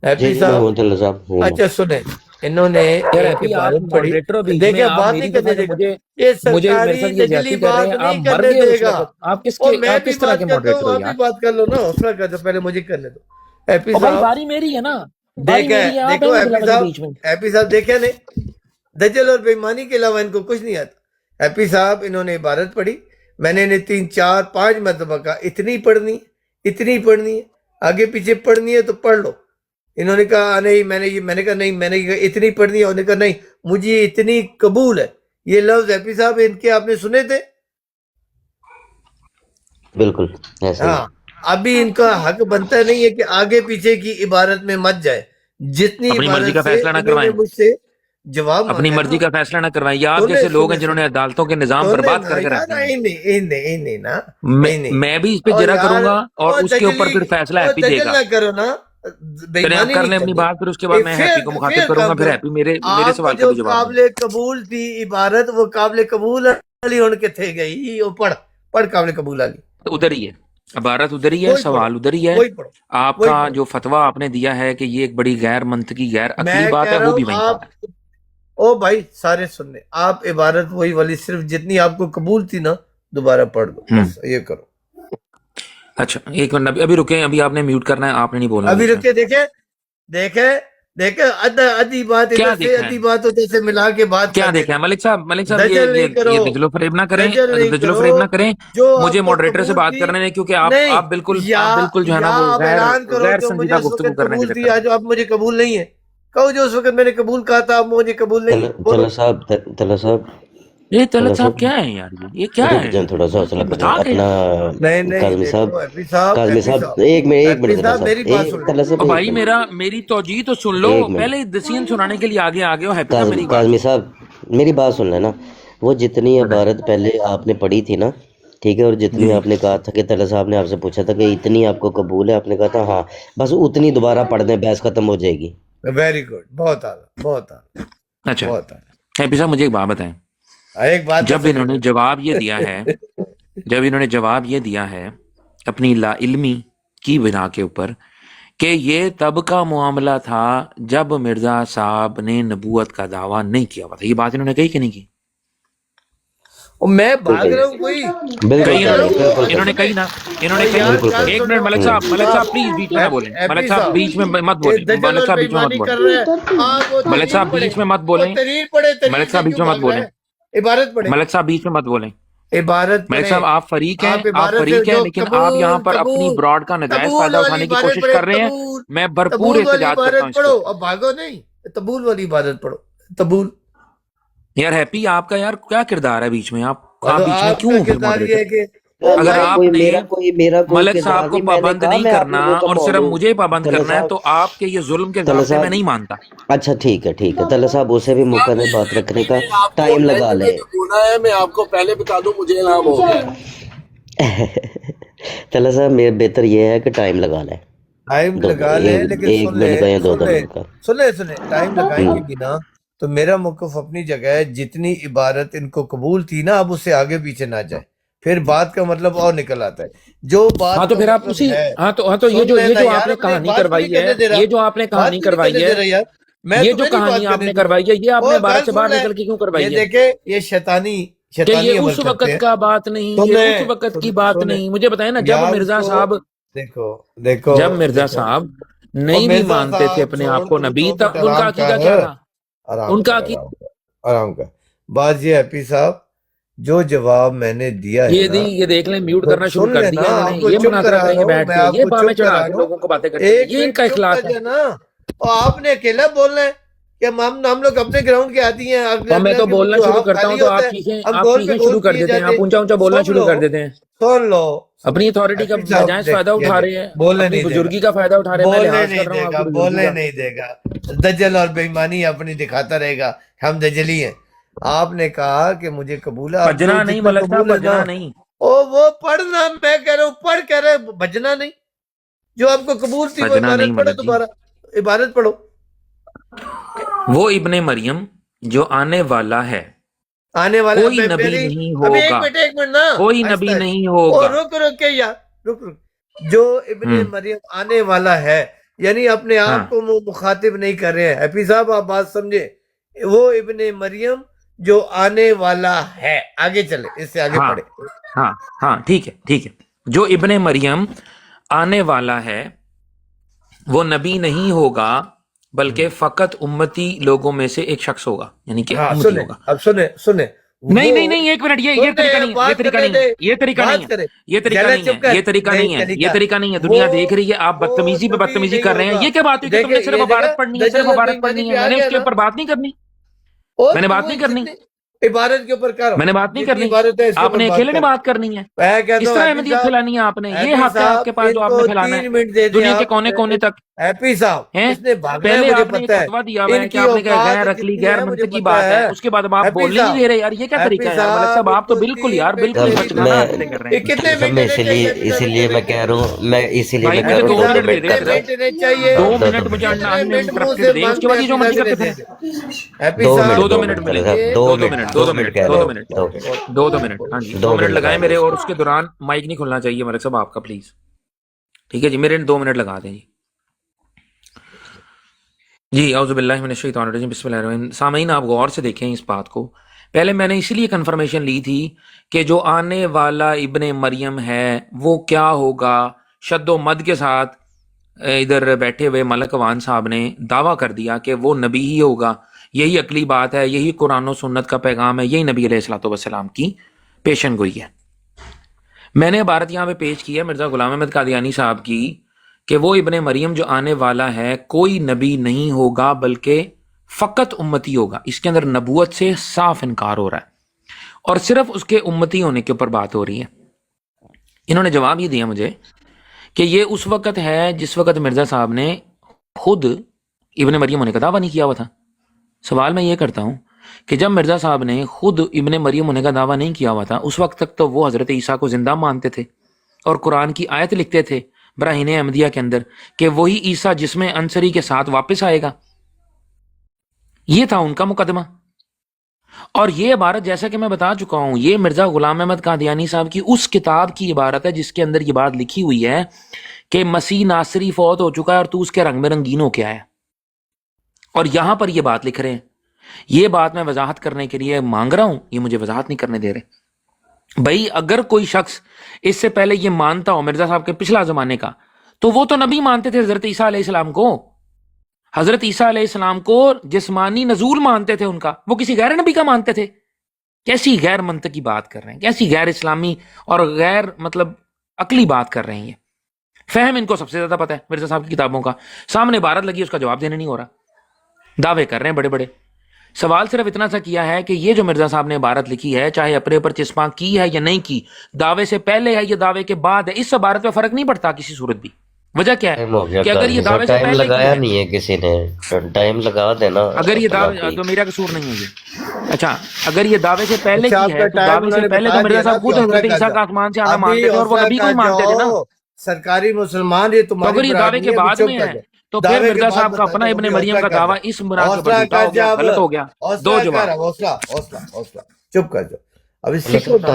جی ایپی جی میں صاحب. ہوں طلحہ صاحب ہوں. اچھا سنیں، انہوں نے یار ایک ایپی آپ عبادت پڑھی. ماڈریٹر ہو، بیچ میں دیکھیں آپ بات نہیں میری کرنے دفعہ سے دے گا، مجھے یہ میرے سرکاری ساتھ یہ دجلی زیادتی کر رہے بات ہیں. آپ نہیں مر کرنے گئے دے اس گا. وقت. آپ کس اور کے میں آپ بھی کس طرح بات کے کرتا ماڈریٹر ہوں، ہو آپ یار؟ بھی بات کر لو نا، حوصلہ کر دو، پہلے مجھے کرنے دو. ایپی او بھائی صاحب باری میری ہے نا، باری دیکھیں، میری ہے، آپ ہیں دیکھو نہیں ایپی بلا وجہ صاحب، بیچ میں. ایپی صاحب دیکھیں نے، دجل اور بےمانی کے علاوہ ان کو کچھ نہیں آتا. ایپی صاحب انہوں نے عبارت پڑھی، میں نے انہیں 3 4 5 مرتبہ کہا اتنی پڑھنی، اتنی پڑھنی ہے، آگے پیچھے پڑھنی ہے تو پڑھ لو. انہوں نے کہا نہیں، میں نے کہا نہیں، میں نے کہا اتنی پڑھنی ہے. انہوں نے کہا نہیں، مجھے اتنی قبول ہے. یہ لفظ ایپی صاحب ان کے آپ نے سنے تھے؟ بالکل ایسے ہی. ہاں. ابھی ان کا حق بنتا نہیں ہے کہ آگے پیچھے کی عبارت میں مت جائے. جتنی اپنی مرضی عبارت کا سے فیصلہ نہ انہوں نے کروائیں، مجھ سے جواب اپنی مانگا ہے مرضی نا. کا فیصلہ نہ کروائیں. یہ آپ سنے جیسے لوگ ہیں سنے جنہوں سنے نے عدالتوں کے نظام سنے برباد نا کر کے یار، رکھ دیے ہیں. نہیں نا، میں نہیں. میں بھی اس پہ اور جرا کروں یار گا اور او اس کے اوپر دجلی، پھر فیصلہ او ہیپی دے دجل گا. نہ کرو نا، چلیں آپ بےمانی کر نہیں لیں اپنی کرنی. بات، پھر اس کے بعد میں ہیپی کو مخاطب فیئر کروں گا، کام پھر کرو. ہیپی میرے آپ کو سوال کا جو بھی جواب دیں. قابل قبول تھی عبارت، وہ قابل قبول علی ان کے تھے گئی. وہ پڑھ قابل قبول علی. ادھر ہی ہے عبارت، ادھر ہی ہے وہی پڑھو، سوال، ادھر ہی ہے. وہی پڑھو، آپ وہی کا پڑھو. جو فتویٰ آپ نے دیا ہے کہ یہ ایک بڑی غیر منطقی غیر عقلی میں بات کہہ ہے، رہا وہ ہوں بھی وہیں پر آپ، ہے. او بھائی سارے سننے، آپ عبارت وہی والی صرف جتنی آپ کو قبول تھی نا دوبارہ پڑھ دو، ہوں بس یہ کرو. اچھا ایک منٹ، ابھی رکیں، ابھی آپ نے میوٹ کرنا ہے، آپ نے نہیں بولنا ابھی بیچ میں. رکے، دیکھیں ادھی بات کیا ادھر سے، دیکھا ادھی ہے، بات ادھر سے ملا کے بات کیا کرتے دیکھا ہے رہے. ملک صاحب یہ دجل یہ نہیں کرو، یہ دجل و فریب نہ کریں، دجل نہیں دجل و کرو. فریب نہ کریں. جو مجھے آپ کو ماڈریٹر سے قبول بات تھی، کرنے دیں، کیونکہ نہیں، آپ بالکل جو ہے نا یا وہ آپ غیر اعلان کرو غیر جو مجھے سنجیدہ اس گفتگو وقت کرنے کے قبول تھی، چکر میں. آج اب مجھے قبول نہیں ہے. کہو جو اس وقت میں نے قبول کہا تھا اب مجھے قبول نہیں ہے. بولو. طلحہ صاحب یہ طلعت طلحہ صاحب کیا صاحب ہے یار، یہ کیا رک ہے، جائیں تھوڑا سا، حوصلہ یہ کریں بتا کے اپنا. یار. نہیں کاظمی صاحب، دیکھو ایپی صاحب، کاظمی صاحب ایک ایپی منٹ طلحہ صاحب صاحب، میری بات سن لو. طلحہ صاحب اور ایک بھائی منٹ، میری توجیہ تو سن لو، ایک منٹ. پہلے دسین سنانے کے لیے آگے ہو. ہیپی صاحب میری بات کاظمی سنو. صاحب میری بات سن لینا. وہ جتنی بتائیں. عبارت پہلے آپ نے پڑھی تھی نا، ٹھیک ہے، اور جی جتنی جی آپ نے کہا تھا کہ طلحہ صاحب نے آپ سے پوچھا تھا کہ اتنی آپ کو قبول ہے، آپ نے کہا تھا ہاں، بس اتنی دوبارہ پڑھ دیں، بحث ختم ہو جائے گی. ویری گڈ، بہت اعلیٰ، بہت اعلیٰ، اچھا بہت اعلیٰ. ہیپی صاحب مجھے ایک بات بتائیں. ایک بات جب بس انہوں نے جواب یہ دیا ہے اپنی لا علمی کی بنا کے اوپر کہ یہ تب کا معاملہ تھا جب مرزا صاحب نے نبوت کا دعویٰ نہیں کیا ہوا تھا، یہ بات انہوں نے کہی کہ نہیں کی؟ میں بھاگ بالکل رہا ہوں کوئی، بالکل میں کہی کہہ انہوں رہا نے، ہوں بالکل وہ انہوں نے کہی. کہی نا، انہوں نے اور کہی. یار گل ایک منٹ سنو ملک صاحب بیچ میں نہ بولیں. ایپی ملک صاحب صاحب، بیچ میں مت یہ بولیں. دجل ملک اور صاحب بیچ میں مت بےمانی بولیں. کر رہے ہیں آپ. وہ ملک تحریر صاحب پڑھے، بیچ میں مت وہ بولیں. تحریر پڑھے، تحریر ملک سے صاحب بیچ کیوں میں مت بھاگ رہا بولیں. ہے. عبارت پڑھے، ملک صاحب بیچ میں مت بولیں. عبارت ملک پڑھے. صاحب آپ فریق ہیں، آپ عبارت سے جو لیکن آپ یہاں قبول پر اپنی قبول براڈ کا نجائز قبول فائدہ والی اٹھانے کی عبارت کوشش پڑھے. کر رہے ہیں. میں بھرپور قبول والی احتجاج کرتا ہوں عبارت اس کے پڑھو، اوپر. اب بھاگو نہیں. قبول والی عبارت پڑھو. قبول. یار ہیپی آپ کا یار کیا کردار ہے بیچ میں، آپ بیچ میں آپ کا کیوں پھر کردار یہ ماڈریٹر؟ ہے کہ او اگر بھائی، آپ نے میرا کوئی ملک کردار صاحب کو نہیں، میں نے پابند کہا نہیں میں آپ کرنا لوگوں کا اور صرف مولود. مجھے پابند طلحہ کرنا ہے صاحب، تو آپ کے یہ ظلم کے طلحہ ضابطے میں صاحب نہیں مانتا. اچھا ٹھیک ہے طلحہ صاحب اسے بھی موقع دیں بات رکھنے کا، ٹائم لگا لیں. میں آپ کو پہلے بتا دوں مجھے انعام ہو گیا. طلحہ صاحب بہتر یہ ہے کہ ٹائم لگا لیں. ٹائم لگا لیں، لیکن ایک سن منٹ کا یا دو لیں منٹ کا. سنیں ٹائم لگائیں گے بھی نا تو میرا موقف اپنی جگہ ہے. جتنی عبارت ان کو قبول تھی نا، اب اس سے آگے پیچھے نہ جائے، پھر بات کا مطلب اور نکل آتا ہے. جو ہاں بات تو کا پھر آپ مطلب اسی ہے، تو یہ سن جو لینا آپ یار. نے اپنے کہانی بات کیوں نہیں کروائی ہے، کرنے دے رہا؟ یہ جو آپ نے کہانی بات کیوں نہیں کروائی کرنے ہے، دے رہا یار؟ میں یہ جو تمہیں نہیں کہانی بات آپ کرنے نے دوں گا. کروائی ہے، یہ آپ نے وہ بھارت گل سے سن باہر لیں. نکل کے کیوں یہ کروائی ہے؟ دیکھیں، یہ کہ یہ شیطانی عمل اس کرتے وقت ہیں. کا بات نہیں، یہ اس وقت کی بات سنیں نہیں. مجھے بتائیں نا، جب یار. اس مرزا کو صاحب دیکھو جب مرزا دیکھو صاحب اور نہیں بھی مرزا مانتے تھے صاحب اپنے چھوڑ، آپ کو تو نبی، 2 منٹ تب ان کا آرام عقیدہ کر، کیا تھا؟ آرام ان کا کر، عقیدہ آرام کر. بات یہ ہے پی صاحب، جو جواب میں نے دیا ہے نا، یہ دیکھ لیں، میوٹ تو کرنا شروع سن کر لینا. دیا انہوں نے. آپ کو یہ چپ مناظرہ کرا کریں رہا گے ہوں بیٹھ میں، کے، آپ یہ کو بامیں چپ چڑھا کرا کے رہا ہوں. لوگوں کو باتیں کرتے ہیں، 1 یہ ان منٹ کا چپ کر اخلاق ہے. جانا. اور آپ نے اکیلا بولنا ہے. کہ ہم لوگ اپنے گراؤنڈ کے آتی ہیں تو میں تو بولنا شروع کرتا ہوں تو آپ چیزیں شروع کر دیتے ہیں, آپ اونچا اونچا بولنا شروع کر دیتے ہیں. سن لو, اپنی اتھارٹی کا ناجائز فائدہ اٹھا رہے ہیں, بولنے اپنی نہیں دے بزرگی کا فائدہ اٹھا رہے ہیں. میں بولنے لحاظ نہیں کر رہا ہوں دے آپ گا, کی بزرگی بولنے کا. نہیں دے گا. دجل اور بے ایمانی اپنی دکھاتا رہے گا, ہم دجلی ہیں. آپ نے کہا کہ مجھے قبول ہے, آپ بھجنا نہیں جتنا ملک صاحب, قبول ہے نا, بھجنا نہیں. وہ پڑھنا, میں کہہ رہا ہوں پڑھ کہہ رہے, بجنا نہیں. جو آپ کو قبول تھی وہ بھجنا نہیں عبارت پڑھو, ملک جی. دوبارہ عبارت پڑھو. وہ ابن مریم جو آنے والا ہے آنے والا کوئی نبی نہیں ابھی ہوگا, ایک منٹ نا, کوئی آہستہ نبی آہستہ. نہیں او ہوگا. رک کے یار, رک. جو ابن مریم آنے والا ہے, یعنی اپنے ہاں آپ کو وہ مخاطب نہیں کر رہے ہیں. ہیپی صاحب آپ بات سمجھے, وہ ابن مریم جو آنے والا ہے. آگے چلے, اس سے آگے ہاں پڑھے. ہاں ہاں ٹھیک ہے. جو ابن مریم آنے والا ہے وہ نبی نہیں ہوگا بلکہ فقط امتی لوگوں میں سے ایک شخص ہوگا, یعنی کہ ہاں امتی سنیں, ہوگا. اب سنیں نہیں ایک منٹ, یہ طریقہ نہیں ہے, یہ بات طریقہ کرنے نہیں دے, ہے, یہ طریقہ نہیں بات ہے, کرے. یہ طریقہ جلا نہیں ہے, چپ کر, یہ طریقہ نہیں ہے, یہ طریقہ نہیں ہے. دنیا دیکھ رہی ہے, آپ وہ بدتمیزی پہ نبی بدتمیزی نہیں کر رہے ہیں. ہوگا. یہ کیا بات ہوئی کہ تم دیکھیں نے صرف یہ دیکھا, عبارت پڑھنی ہے, دجل صرف اور بے عبارت ایمانی پڑھنی پہ ہے, آ میں نے گیا اس کے نا. اوپر بات نہیں کرنی, اور میں نے بات وہ نہیں کرنی, جتنی عبارت کے اوپر کر, میں نے بات نہیں جتنی کرنی. عبارت ہے اس کے آپ اوپر نے بات اکیلے نے کر. بات کرنی ہے. میں کہتا کس ہوں طرح ہیپی احمدیت صاحب, پھیلانی ہے آپ نے, یہ ہیپی حق ہے آپ کے صاحب پاس ان جو آپ کو نے پھیلانا 3 ہے منٹ دے دیں دنیا کے آپ. کونے کونے تک ہیپی صاحب, ہیں. اس نے بھاگنا ہے, پہلے مجھے آپ نے ایک پتا ہے. فتوا دیا ہوا ہے ان کہ کی آپ نے کہا اوقات غیر عقلی جتنی غیر ہے مجھے منطقی پتا بات ہے, ہے. اس کے بعد اب آپ ہیپی بولنے نہیں صاحب, دے رہے. یار یہ کیا طریقہ ہیپی ہے یار ملک صاحب صاحب, ان آپ تو کو بالکل 3 یار منٹ بالکل دے اب دیجئے. بچگانہ میں حرکتیں کر رہے یہ ہیں. کتنے سب منٹ میں ہونے چاہیے ہیپی صاحب, اسی یہ لیے کتنے میں منٹ؟ کہہ رہا ہوں, میں اسی لیے بھائی میں کہہ مجھے رہا ہوں 2 ہیپی 2 منٹ صاحب دے دے منٹ کتنے کر صرف, دو. منٹ ہونے چاہیے؟ 2 دو منٹ مجھے منٹ کتنے منٹ منہ انٹرپٹیڈ سے دے, اس کے مانگنے بعد یہ ہیپی جو صاحب مرضی کے کرتے دے پھریں. دیں. ہیپی 2 صاحب منٹ 2 2 منٹ منٹ ملیں کرے گے, صاحب, 2 2 منٹ منٹ 2 2 منٹ منٹ کہہ 2 رہا 2 ہوں. Minute 2 2 minute. ہاں جی 2 2 منٹ منٹ لگائیں لگائیں میرے, بس. اور اس کے دوران مائک نہیں کھلنا چاہیے ملک صاحب آپ کا پلیز. ٹھیک ہے جی, میرے 2 منٹ لگا دیں جی. جی اعوذ باللہ من الشیطان الرجیم, بسم اللہ الرحمن الرحیم. سامعین آپ غور سے دیکھیں اس بات کو. پہلے میں نے اسی لیے کنفرمیشن لی تھی کہ جو آنے والا ابن مریم ہے وہ کیا ہوگا. شد و مد کے ساتھ ادھر بیٹھے ہوئے ملک وان صاحب نے دعویٰ کر دیا کہ وہ نبی ہی ہوگا. یہی عقلی بات ہے, یہی قرآن و سنت کا پیغام ہے, یہی نبی علیہ الصلوۃ والسلام کی پیشن گوئی ہے. میں نے عبارت یہاں پہ پیش کی ہے مرزا غلام احمد قادیانی صاحب کی کہ وہ ابن مریم جو آنے والا ہے کوئی نبی نہیں ہوگا بلکہ فقط امتی ہوگا. اس کے اندر نبوت سے صاف انکار ہو رہا ہے اور صرف اس کے امتی ہونے کے اوپر بات ہو رہی ہے. انہوں نے جواب یہ دیا مجھے کہ یہ اس وقت ہے جس وقت مرزا صاحب نے خود ابن مریم ہونے کا دعویٰ نہیں کیا ہوا تھا. سوال میں یہ کرتا ہوں کہ جب مرزا صاحب نے خود ابن مریم ہونے کا دعویٰ نہیں کیا ہوا تھا اس وقت تک تو وہ حضرت عیسیٰ کو زندہ مانتے تھے اور قرآن کی آیت لکھتے تھے براہین احمدیہ کے اندر کہ وہی عیسیٰ جسم انصری کے ساتھ واپس آئے گا. یہ تھا ان کا مقدمہ. اور یہ عبارت جیسا کہ میں بتا چکا ہوں یہ مرزا غلام احمد قادیانی صاحب کی اس کتاب کی عبارت ہے جس کے اندر یہ بات لکھی ہوئی ہے کہ مسیح ناصری فوت ہو چکا ہے اور تو اس کے رنگ میں رنگین ہو کے آیا. اور یہاں پر یہ بات لکھ رہے ہیں. یہ بات میں وضاحت کرنے کے لیے مانگ رہا ہوں, یہ مجھے وضاحت نہیں کرنے دے رہے. بھائی اگر کوئی شخص اس سے پہلے یہ مانتا ہو مرزا صاحب کے پچھلا زمانے کا تو وہ تو نبی مانتے تھے حضرت عیسیٰ علیہ السلام کو. حضرت عیسیٰ علیہ السلام کو جسمانی نزول مانتے تھے ان کا, وہ کسی غیر نبی کا مانتے تھے. کیسی غیر منطقی بات کر رہے ہیں, کیسی غیر اسلامی اور غیر مطلب عقلی بات کر رہے ہیں. یہ فہم ان کو سب سے زیادہ پتہ ہے مرزا صاحب کی کتابوں کا. سامنے عبارت لگی اس کا جواب دینے نہیں ہو رہا, دعوے کر رہے ہیں بڑے بڑے. سوال صرف اتنا سا کیا ہے کہ یہ جو مرزا صاحب نے عبارت لکھی ہے چاہے اپنے اوپر چسپاں کی ہے یا نہیں کی, دعوے سے پہلے ہے یا دعوے کے بعد ہے, اس عبارت پہ فرق نہیں پڑتا کسی صورت بھی. وجہ کیا ٹائم ہے ہو گیا کہ اگر یہ قاضی دعوے صاحب, سے ٹائم پہلے کی لگایا ہے, نہیں ہے کسی نے, ٹائم لگا دینا اگر یہ اپنا دعوے کوئی. تو میرا قصور نہیں ہے یہ. اچھا اگر یہ دعوے سے پہلے اچھا کی آپ ہے کا تو ٹائم دعوے انہوں سے نے پہلے بتا تو مرزا دیا نا, صاحب ابھی خود حوصلہ حضرت کر عیسیٰ جاؤ, کا آسمان سے آنا ابھی مانتے تھے اور وہ حوصلہ نبی کو کر ہی مانتے تھے نا. جاؤ. سرکاری مسلمان یہ تو تمہاری اگر یہ دعوے برادری کے ہے, ابھی بعد چپ میں کر ہے جاؤ. تو پھر دعوے کے مرزا بعد صاحب کا بتا اپنا دو, ابن ابھی مریم حوصلہ کا کر دعویٰ جاؤ. اس بنا کے اوپر حوصلہ جھوٹا کر ہو گیا, جاؤ, غلط ہو گیا. حوصلہ دو کر, جواب. حوصلہ چپ کر جاؤ. ابھی مطلب سیکھو نا.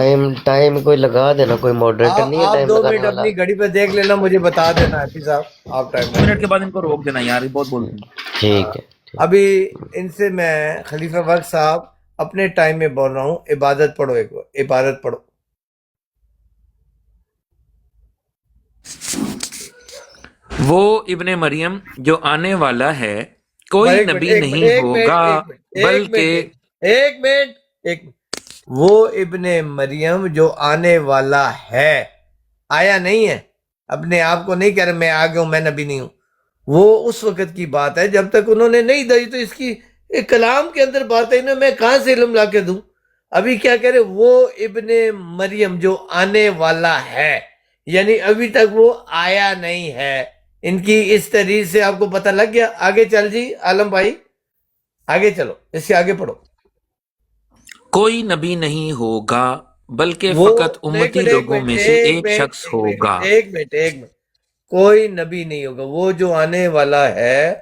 ٹائم کوئی لگا دینا, کوئی ماڈریٹر نہیں ہے آپ ٹائم 2 لگانے منٹ والا. اپنی گھڑی پہ دیکھ لینا, مجھے بتا دینا حفیظ صاحب آپ ٹائم 2 دیکھ منٹ کے لینا. بعد ان کو روک دینا یار, یہ بہت بولتے ہیں. ٹھیک ہے. ابھی ان سے میں خلیفہ وقت صاحب اپنے ٹائم میں بول رہا ہوں, عبادت پڑھو, ایک عبادت پڑھو. وہ ابن مریم جو آنے والا ہے کوئی ایک نبی منٹ نہیں ہوگا بلکہ ایک منٹ. وہ ابن مریم جو آنے والا ہے, آیا نہیں ہے, اپنے آپ کو نہیں کہہ رہے میں آ گیا ہوں, میں نبی نہیں ہوں. وہ اس وقت کی بات ہے جب تک انہوں نے نہیں دی تو اس کی یہ کلام کے اندر بات ہے نا، میں کہاں سے علم لا کے دوں؟ ابھی کیا کہہ رہے، وہ ابن مریم جو آنے والا ہے، یعنی ابھی تک وہ آیا نہیں ہے۔ ان کی اس تحریر سے آپ کو پتہ لگ گیا۔ آگے چل جی عالم بھائی، آگے چلو، اس سے آگے پڑھو۔ کوئی نبی نہیں ہوگا بلکہ وہ فقط امتی لوگوں میں سے ایک شخص ہوگا۔ ایک منٹ، کوئی نبی نہیں ہوگا، وہ جو آنے والا ہے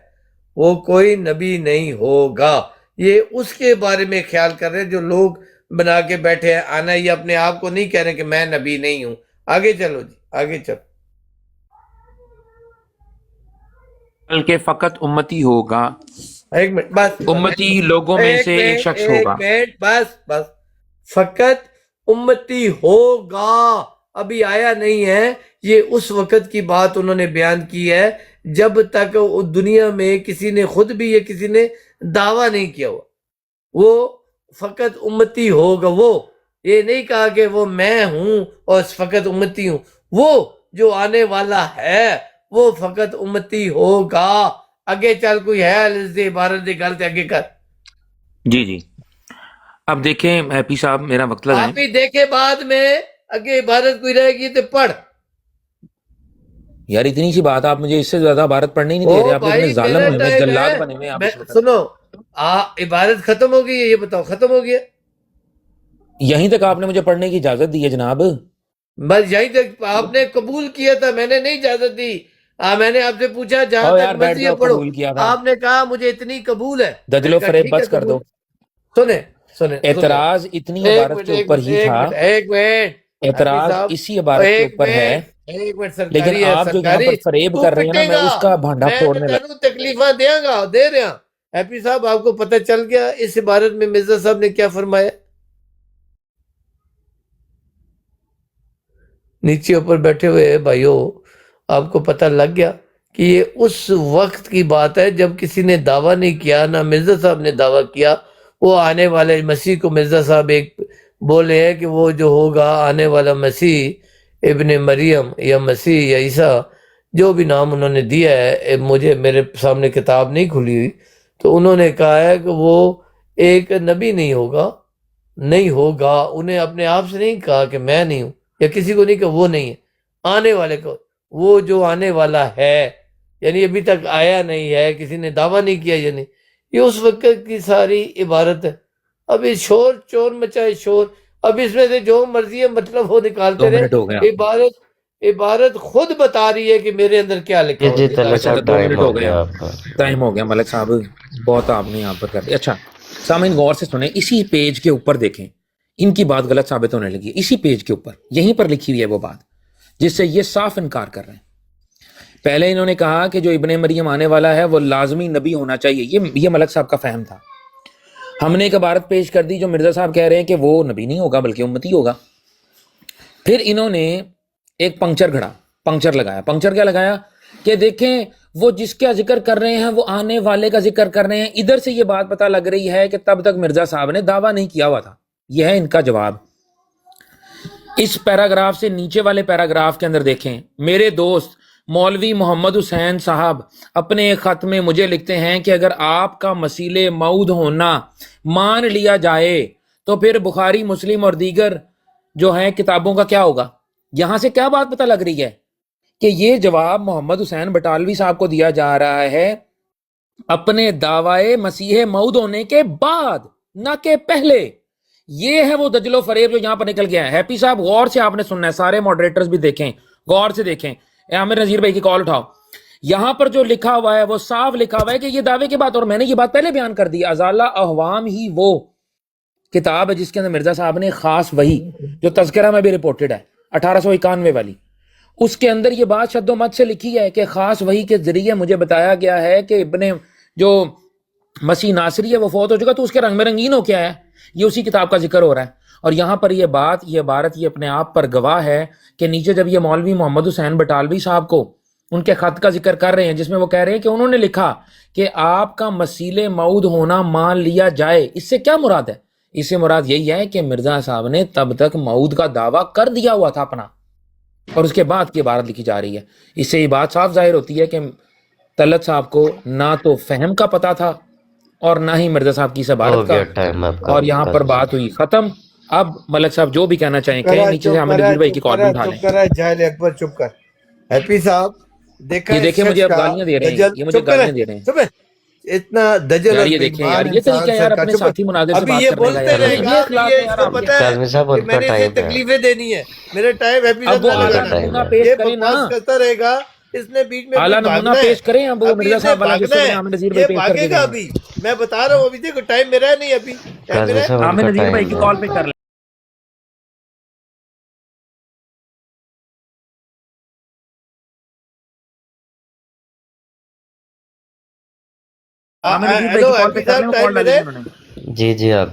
وہ کوئی نبی نہیں ہوگا۔ یہ اس کے بارے میں خیال کر رہے ہیں جو لوگ بنا کے بیٹھے ہیں آنا، یہ اپنے آپ کو نہیں کہہ رہے کہ میں نبی نہیں ہوں۔ آگے چلو جی، آگے چلو۔ بلکہ فقط امتی ہوگا، ایک منٹ بس، امتی لوگوں میں سے ایک شخص ہوگا۔ منٹ بس، فقط امتی ہوگا، ابھی آیا نہیں ہے۔ یہ اس وقت کی بات انہوں نے بیان کی ہے جب تک دنیا میں کسی نے خود بھی یا کسی نے دعویٰ نہیں کیا ہوا۔ وہ فقط امتی ہوگا، وہ یہ نہیں کہا کہ وہ میں ہوں اور فقط امتی ہوں، وہ جو آنے والا ہے وہ فقط امتی ہوگا۔ آگے چل، کوئی ہے عبارت دے گل تے آگے کر۔ جی اب دیکھیں ہیپی صاحب، میرا مطلب ہے آپ ہی دیکھے بعد میں آگے عبارت کوئی رہے گی تو پڑھ۔ یار اتنی سی بات، آپ مجھے اس سے زیادہ عبارت پڑھنے ہی نہیں دے رہے، آپ اتنے ظالم ہوئے ہیں، جلاد بنے ہوئے ہیں آپ اس وقت۔ سنو، عبارت ختم ہو گئی ہے، یہ بتاؤ ختم ہو گیا؟ یہیں تک آپ نے مجھے پڑھنے کی اجازت دی ہے جناب۔ بس یہیں تک آپ نے قبول کیا تھا، میں نے نہیں اجازت دی۔ میں نے آپ سے پوچھا جہاں او یار تک بیٹھ مرضی ہے جاؤ، پڑھو، قبول کیا تھا۔ آپ نے کہا مجھے اتنی قبول ہے۔ دجل و فریب بس کر دو۔ سنیں، اعتراض اتنی عبارت کے اوپر ہی تھا، ایک منٹ اعتراض اسی عبارت کے اوپر ہے، ایک منٹ سرکاری لیکن ہے، آپ جو یہاں پر فریب کر رہے ہیں نا، میں اس کا بھانڈا پھوڑنے لگا۔ میں تکلیفاں دیا گا، دے رہا۔ ہیپی صاحب آپ کو پتہ چل گیا اس عبارت میں مرزا صاحب نے کیا فرمایا؟ نیچے اوپر بیٹھے ہوئے بھائیو، آپ کو پتہ لگ گیا کہ یہ اس وقت کی بات ہے جب کسی نے دعویٰ نہیں کیا، نہ مرزا صاحب نے دعویٰ کیا۔ وہ آنے والے مسیح کو مرزا صاحب ایک بولے ہیں کہ وہ جو ہوگا آنے والا مسیح ابن مریم یا مسیح یا عیسیٰ، جو بھی نام انہوں نے دیا ہے، مجھے میرے سامنے کتاب نہیں کھلی ہوئی، تو انہوں نے کہا ہے کہ وہ ایک نبی نہیں ہوگا۔ انہیں اپنے آپ سے نہیں کہا کہ میں نہیں ہوں، یا کسی کو نہیں کہا وہ نہیں ہے، آنے والے کو، وہ جو آنے والا ہے، یعنی ابھی تک آیا نہیں ہے، کسی نے دعویٰ نہیں کیا، یعنی یہ اس وقت کی ساری عبارت ہے۔ اب یہ شور چور مچائے شور، اب اس میں سے جو مرضی ہے مطلب وہ نکالتے رہے۔ عبارت خود بتا رہی ہے کہ میرے اندر کیا لکھا جی ہوا ہے۔ صاحب 2 منٹ ہو گئے، آپ کا ٹائم ہو گیا ملک صاحب، بہت آپ نے یہاں پر کر دیا۔ اچھا سامعین غور سے سنیں، اسی پیج کے اوپر دیکھیں، ان کی بات غلط ثابت ہونے لگی ہے۔ اسی پیج کے اوپر یہیں پر لکھی ہوئی ہے وہ بات جس سے یہ صاف انکار کر رہے ہیں۔ پہلے انہوں نے کہا کہ جو ابن مریم آنے والا ہے وہ لازمی نبی ہونا چاہیے، یہ ملک صاحب کا فہم تھا۔ ہم نے ایک عبارت پیش کر دی جو مرزا صاحب کہہ رہے ہیں کہ وہ نبی نہیں ہوگا بلکہ امتی ہوگا۔ پھر انہوں نے ایک پنکچر لگایا۔ پنکچر کیا لگایا کہ دیکھیں وہ جس کا ذکر کر رہے ہیں وہ آنے والے کا ذکر کر رہے ہیں۔ ادھر سے یہ بات پتہ لگ رہی ہے کہ تب تک مرزا صاحب نے دعویٰ نہیں کیا ہوا تھا۔ یہ ہے ان کا جواب۔ اس پیراگراف سے نیچے والے پیراگراف کے اندر دیکھیں، میرے دوست مولوی محمد حسین صاحب اپنے ایک خط میں مجھے لکھتے ہیں کہ اگر آپ کا مسیلے موعود ہونا مان لیا جائے تو پھر بخاری، مسلم اور دیگر جو ہیں کتابوں کا کیا ہوگا۔ یہاں سے کیا بات پتہ لگ رہی ہے کہ یہ جواب محمد حسین بٹالوی صاحب کو دیا جا رہا ہے اپنے دعوی مسیح موعود ہونے کے بعد، نہ کہ پہلے۔ یہ ہے وہ دجل و فریب جو یہاں پر نکل گیا ہے۔ ہیپی صاحب غور سے آپ نے سننا ہے، سارے ماڈریٹرز بھی دیکھیں، غور سے دیکھیں۔ عامر نذیر بھائی کی کال اٹھاؤ۔ یہاں پر جو لکھا ہوا ہے وہ صاف لکھا ہوا ہے کہ یہ دعوے کے بعد، اور میں نے یہ بات پہلے بیان کر دی، ازالہ احوام ہی وہ کتاب ہے جس کے اندر مرزا صاحب نے خاص وہی جو تذکرہ میں بھی رپورٹڈ ہے 1891 والی، اس کے اندر یہ بات شد و مت سے لکھی ہے کہ خاص وہی کے ذریعے مجھے بتایا گیا ہے کہ ابن جو مسیح ناصری ہے وہ فوت ہو چکا، تو اس کے رنگ میں رنگین ہو کیا ہے، یہ اسی کتاب کا ذکر ہو رہا ہے۔ اور یہاں پر یہ عبارت یہ اپنے آپ پر گواہ ہے کہ نیچے جب یہ مولوی محمد حسین بٹالوی صاحب کو ان کے خط کا ذکر کر رہے ہیں جس میں وہ کہہ رہے ہیں کہ انہوں نے لکھا کہ آپ کا مسیلے موعود ہونا مان لیا جائے، اس سے کیا مراد ہے؟ اس سے مراد یہی ہے کہ مرزا صاحب نے تب تک موعود کا دعویٰ کر دیا ہوا تھا اپنا، اور اس کے بعد کی عبارت لکھی جا رہی ہے۔ اس سے یہ بات صاف ظاہر ہوتی ہے کہ طلعت صاحب کو نہ تو فہم کا پتہ تھا اور نہ ہی مرزا صاحب کی ہو سبارت گیا کا، ٹائم آپ کا اور یہاں پر بات ہوئی ختم. اب ملک صاحب جو بھی کہنا چاہیں کہیں، نیچے سے عامر نذیر بھائی کی کال بھی اٹھا لیں. چپ کرا جاہل اکبر چپ کر. ہیپی صاحب دیکھا یہ اس دیکھیں مجھے شخص اب کا گالیاں دے رہے ہیں، دجل. یہ مجھے چپ کر گالیاں دے رہے ہیں. چپ ہے. اتنا دجل یار اور یہ دیکھیں یار، بےایمان یہ طریقہ انسان ہے یار سرکار. اپنے چپ ساتھی مناظر سے ابھی بات یہ کرنے کا بولتے یار. رہے یہ گا. اخلاق یہ ہے اس یار کو آپ کے. پتا ہے کاظمی صاحب کہ ان میں کا نے اسے ٹائم ہے. تکلیفیں دینی ہے. میرا ٹائم ہیپی صاحب اب وہ نہ ان کا اعلیٰ لگانا. ٹائم نمونہ ہے. پیش یہ کریں نا، بکواس کرتا رہے گا. اس نے بیچ میں ابھی اعلیٰ نمونہ بھاگنا ہے. پیش کریں. اب وہ ابھی مرزا اس نے صاحب والا جس بھاگنا سے میں نے ہے. عامر نذیر یہ بھائی پیش کر کے بھاگے گئے گا ہیں. ابھی. میں بتا رہا ہوں ابھی دیکھو ٹائم میرا ہے نہیں. ابھی ٹائم کاظمی میرا ہے. صاحب ان عامر کا نذیر بھائی کی ٹائم کال ہے. پہ کر لیں. عامر نذیر بھائی ہیلو کی کال پہ ہیپی کر لیں، صاحب وہ ٹائم کال ڈالی میرا تھی ہے. انہوں نے. جی جی آپ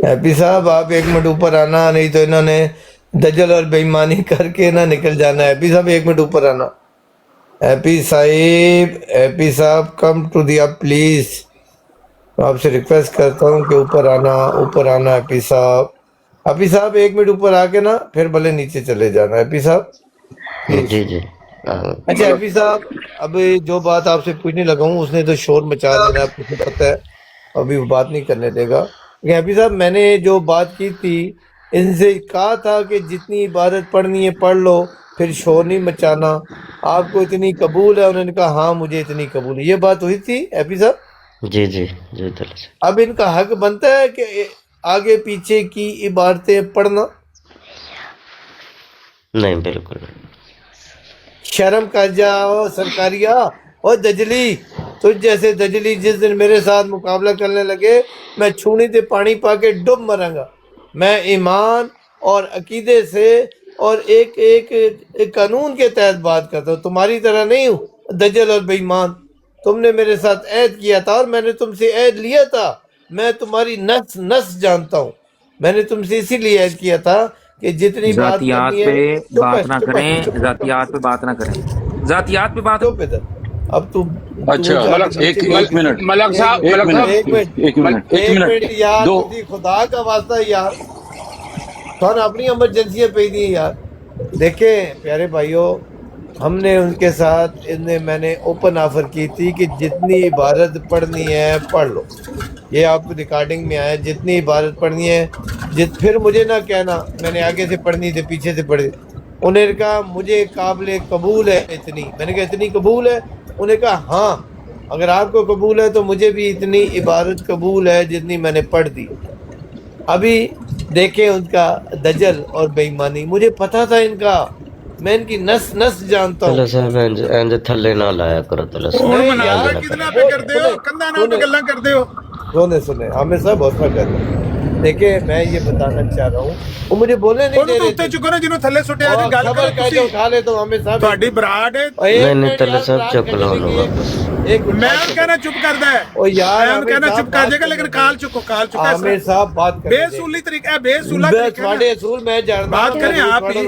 ہیپی صاحب آپ ایک منٹ اوپر آنا, نہیں تو انہوں نے دجل اور بےایمانی کر کے نہ نکل جانا. ہیپی صاحب ایک منٹ اوپر آنا. ہیپی صاحب come to the up please. آپ سے ریکویسٹ کرتا ہوں کہ اوپر آنا ہیپی صاحب. ہیپی صاحب ایک منٹ اوپر آ کے نا پھر بھلے نیچے چلے جانا. ہیپی صاحب پلیز. جی جی اچھا ہیپی صاحب, اب جو بات آپ سے پوچھنے لگا ہوں اس نے تو شور مچا دینا, آپ کو پتہ ہے. ابھی وہ بات نہیں کرنے دے گا. لیکن ہیپی صاحب میں نے جو بات کی تھی, ان سے کہا تھا کہ جتنی عبادت پڑھنی ہے پڑھ لو, پھر شور نہیں مچانا. آپ کو اتنی قبول ہے؟ انہوں نے کہا ہاں مجھے اتنی قبول ہے. یہ بات ہوئی تھی ہیپی صاحب. جی جی جی دل سے. اب ان کا حق بنتا ہے کہ آگے پیچھے کی عبارتیں پڑھنا؟ نہیں بالکل نہیں. شرم کر جاؤ سرکاریا. اور دجلی, تجھ جیسے دجلی جس دن میرے ساتھ مقابلہ کرنے لگے, میں چھونی تے پانی پا کے ڈب مروں گا. میں ایمان اور عقیدے سے اور ایک قانون کے تحت بات کرتا ہوں, تمہاری طرح نہیں ہوں دجل اور بے ایمان. تم نے میرے ساتھ عہد کیا تھا اور میں نے تم سے عہد لیا تھا. میں تمہاری نس نس جانتا ہوں. میں نے تم سے اسی لیے عہد کیا تھا کہ جتنی بات ذاتیات کرنی ہے. پہ چپ ہے, بات نہ چپ ہے, کریں، چپ ذاتیات پہ بات نہ کریں، ذاتیات پہ بات. چپ ادھر. اب تو اچھا جا کے ایک نیچے ایک منٹ ملک صاحب ایک ملک صاحب منٹ ایک منٹ ایک ایک منٹ منٹ یار, دو تسی خدا کا واسطہ یار, تھوڑا اپنی ایمرجنسیاں پہ دی ہیں یار. دیکھیں پیارے بھائیوں, ہم نے ان کے ساتھ میں نے اوپن آفر کی تھی کہ جتنی عبارت پڑھنی ہے پڑھ لو. یہ آپ ریکارڈنگ میں آیا, جتنی عبارت پڑھنی ہے. پھر مجھے نہ کہنا میں نے آگے سے پڑھنی تھی پیچھے سے پڑھی. انہوں نے کہا مجھے قابل قبول ہے اتنی. میں نے کہا اتنی قبول ہے؟ انہوں نے کہا ہاں اگر آپ کو قبول ہے تو مجھے بھی اتنی عبارت قبول ہے جتنی میں نے پڑھ دی. ابھی دیکھیں ان کا دجل اور بے ایمانی. مجھے پتا تھا ان کا, میں ان کی نس نس جانتا ہوں. تلے صاحب انج تھلے نہ لایا کرو تلے صاحب. نہیں انج یار, نہ کتنا کرو. پہ کر دے ہو کندھا نہ پہ گلا کر دے ہو. سنے عامر صاحب حوصلہ کر لیں. دیکھیں میں یہ بتانا چاہ رہا ہوں, وہ مجھے بولنے نہیں دے رہے ਉੱਤੇ تھے. ਚੁੱਕੋ ਨਾ ਜਿਹਨੂੰ ਥੱਲੇ ਸੁੱਟਿਆ ਜੀ اور ਗੱਲ خبر ਕਰੋ کہہ کے ਤੁਸੀਂ. اٹھا لیتا ہوں عامر صاحب. ਤੁਹਾਡੀ براڈ ہے. اور نہیں ایک نہیں منٹ تلے یار, صاحب برات چک کا لو چلیں نو گے. واپس. ایک منٹ ਮੈਂ بات ਉਹਨੂੰ کریں. ਕਹਿਣਾ ਚੁੱਪ ਕਰਦਾ ہے. او یار ਮੈਂ ਉਹਨੂੰ عامر ਕਹਿਣਾ صاحب ਚੁੱਪ ਕਰ بات ਜਾਏਗਾ کرنے ਲੇਕਿن دیں. ਕਾਲ چੁੱਕੋ ਕਾਲ چੁੱکੋ عامر صاحب بات کرنے دیں. ਬੇਸੂਲੀ ਤਰੀਕਾ ہے بےسولا طریقہ ہے تھوڑے اصول میں جانتا بات ہوں. کریں آپ ہی.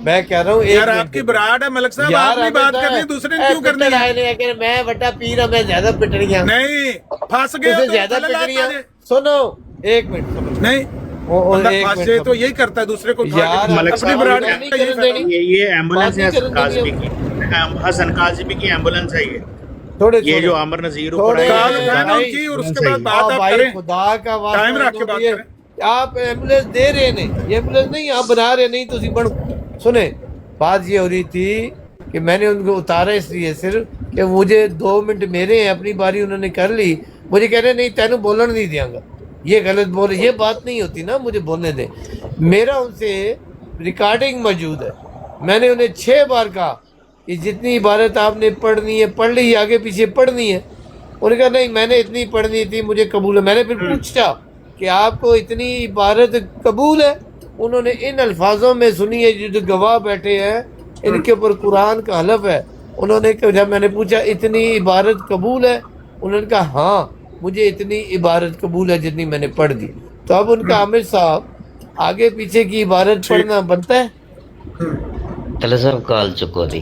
میں کہہ رہا ہوں ایک یار منٹ آپ کی براڈ ہے ملک صاحب, آپ نہیں بات کرنی, دوسرے نے کیوں کرنی ہے؟ میں بٹا پیر ہوں, میں زیادہ پٹڑیاں. نہیں پھنس گئے اسے تو زیادہ تھلے پٹڑیاں. لاتا جے. سنو ایک منٹ صبر. نہیں بندہ ایک پھنس منٹ جائے صبر. تو یہی کرتا ہے, دوسرے کو اٹھا یار کے ملک اپنی صاحب براڈ نہیں کا یہی کرن فائدہ. دینی. یہ بات ایمبولینس نہیں ہے کرن حسن دینی. کاظمی کی, حسن کاظمی کی ایمبولینس ہے تھوڑے یہ چھوڑے جو عامر نذیر اوپر تھوڑے آئے کال ہیں اٹھائے نا ان بھائی. کی اور اس ایمبولینس کے ہے بعد یہ. بات آپ بھائی کریں, خدا کا ٹائم واسطہ رکھ کے انہوں بات نے, کریں. آپ ایمبولینس دے رہے ہیں, یہ ایمبولینس نہیں آپ بنا رہے نہیں. تسی بڑھ سنیں, بات یہ ہو رہی تھی کہ میں نے ان کو اتارا اس لیے صرف کہ مجھے 2 منٹ میرے ہیں, اپنی باری انہوں نے کر لی. مجھے کہہ رہے نہیں تینوں بولن نہیں دیاں گا. یہ غلط بول رہے, یہ بات نہیں ہوتی نا, مجھے بولنے دیں. میرا ان سے ریکارڈنگ موجود ہے. میں نے انہیں 6 بار کہا کہ جتنی عبارت آپ نے پڑھنی ہے پڑھ لی, آگے پیچھے پڑھنی ہے. انہوں نے کہا نہیں میں نے اتنی پڑھنی تھی, مجھے قبول ہے. میں نے پھر پوچھا کہ آپ کو اتنی عبارت قبول ہے؟ انہوں نے ان الفاظوں میں سنی ہے, جو گواہ بیٹھے ہیں ان کے اوپر قرآن کا حلف ہے. انہوں نے کہا, جب میں نے پوچھا اتنی عبارت قبول ہے, انہوں نے کہا ہاں مجھے اتنی عبارت قبول ہے جتنی میں نے پڑھ دی. تو اب ان کا عامر صاحب آگے پیچھے کی عبارت پڑھنا بنتا ہے؟ تلے صاحب کال چکو دی.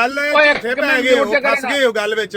ਗੱਲ ਹੈ ਓਏ, ਝੂਠੇ ਇੱਕ ਪੈ ਮਿੰਟ ਗਏ ਹੋ, mute ਫਸ ਕਰਨਾ। ਗਏ ਹੋ ਗੱਲ ਵਿੱਚ।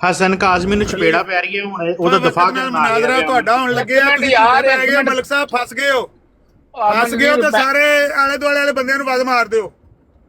ਹਸਨ ਕਾਜ਼ਮੀ ਨੂੰ ਚਪੇੜਾ ਪੈ ਰਹੀ ਹੈ, ਹੁਣ ਉਹਦਾ ਦਫਾ ਨਾਲ ਕਰਨ ਆ ਮਨਾਜ਼ਰਾ ਰਿਹਾ। ਤੁਹਾਡਾ ਹੁਣ ਲੱਗਿਆ, ਇੱਕ ਮਿੰਟ ਤੁਸੀਂ ਯਾਰ, ਝੂਠੇ ਪੈ ਇੱਕ ਗਏ ਹੋ, ਮਿੰਟ। ਮਲਕ ਸਾਹਿਬ ਫਸ ਗਏ ਹੋ। ਫਸ ਗਏ ਹੋ ਤਾਂ ਸਾਰੇ ਆਲੇ ਦੁਆਲੇ ਵਾਲੇ ਬੰਦਿਆਂ ਨੂੰ ਵੱਧ ਮਾਰ ਦਿਓ।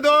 ਦਿਓ,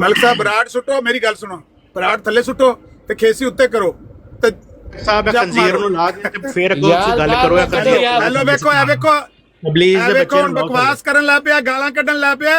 ਮਲਕ ਸਾਹਿਬ ਬਰਾੜ ਸੁੱਟੋ, ਮੇਰੀ ਗੱਲ ਸੁਣੋ, ਬਰਾੜ ਥੱਲੇ ਸੁੱਟੋ ਤੇ ਖੇਸੀ ਉੱਤੇ ਕਰੋ ਤੇ ਸਾਹਿਬ ਜੱਪ ਖੰਜ਼ੀਰ ਮਾਰੋ। ਨੂੰ ਲਾ ਕੇ ਤੇ ਫਿਰ ਅੱਗੋਂ ਯਾਰ, ਤੁਸੀਂ ਗੱਲ ਗਾਲ ਕਰੋ। ਨਾ ਕੱਢੋ ਯਾਰ। ਹੈਲੋ ਵੇਖੋ ਇਹ ਵੇਖੋ ਪਲੀਜ਼ ਇਹ ਦੇ ਵੇਖੋ ਬੱਚੇ ਹੁਣ ਨੂੰ ਬਕਵਾਸ ਕਰਨ ਲੱਗ ਪਿਆ, ਗਾਲਾਂ ਕੱਢਣ ਲੱਗ ਪਿਆ।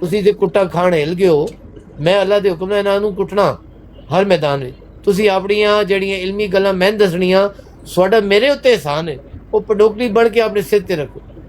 ਤੁਸੀਂ ਤੇ ਕੁੱਟਾ ਖਾਣ ਹਿਲ ਗਏ ਹੋ, ਮੈਂ ਅੱਲਾ ਦੇ ਹੁਕਮ ਨਾਲ ਇਹਨਾਂ ਨੂੰ ਕੁੱਟਣਾ ਹਰ ਮੈਦਾਨ ਵਿੱਚ। ਤੁਸੀਂ ਆਪਣੀਆਂ ਜਿਹੜੀਆਂ ਇਲਮੀ ਗੱਲਾਂ ਮੈਂ ਦੱਸਣੀਆਂ, ਤੁਹਾਡਾ ਮੇਰੇ ਉੱਤੇ ਇਹਸਾਨ ਹੈ, ਉਹ ਪਡੋਕਲੀ ਬਣ ਕੇ ਆਪਣੇ ਸਿਰ ਤੇ ਰੱਖੋ।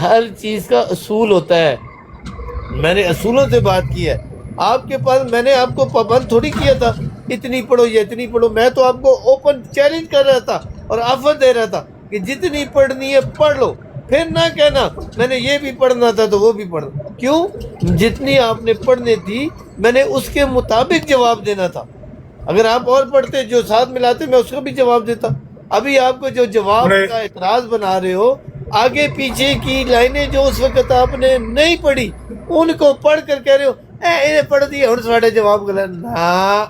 ہر چیز کا اصول ہوتا ہے. میں نے اصولوں سے بات کی ہے. آپ کے پاس میں نے آپ کو پابند تھوڑی کیا تھا اتنی پڑھو یا اتنی پڑھو. میں تو آپ کو اوپن چیلنج کر رہا تھا اور آفر دے رہا تھا کہ جتنی پڑھنی ہے پڑھ لو. پھر نہ کہنا میں نے یہ بھی پڑھنا تھا تو وہ بھی پڑھنا. کیوں؟ جتنی آپ نے پڑھنی تھی میں نے اس کے مطابق جواب دینا تھا. اگر آپ اور پڑھتے جو ساتھ ملاتے میں اس کا بھی جواب دیتا. ابھی آپ کو جو جواب کا اعتراض بنا رہے ہو آگے پیچھے کی لائنیں جو اس وقت آپ نے نہیں پڑھی ان کو پڑھ کر کہہ رہے ہو انہیں پڑھ دیا اور ساڑھے جواب غلط. نہ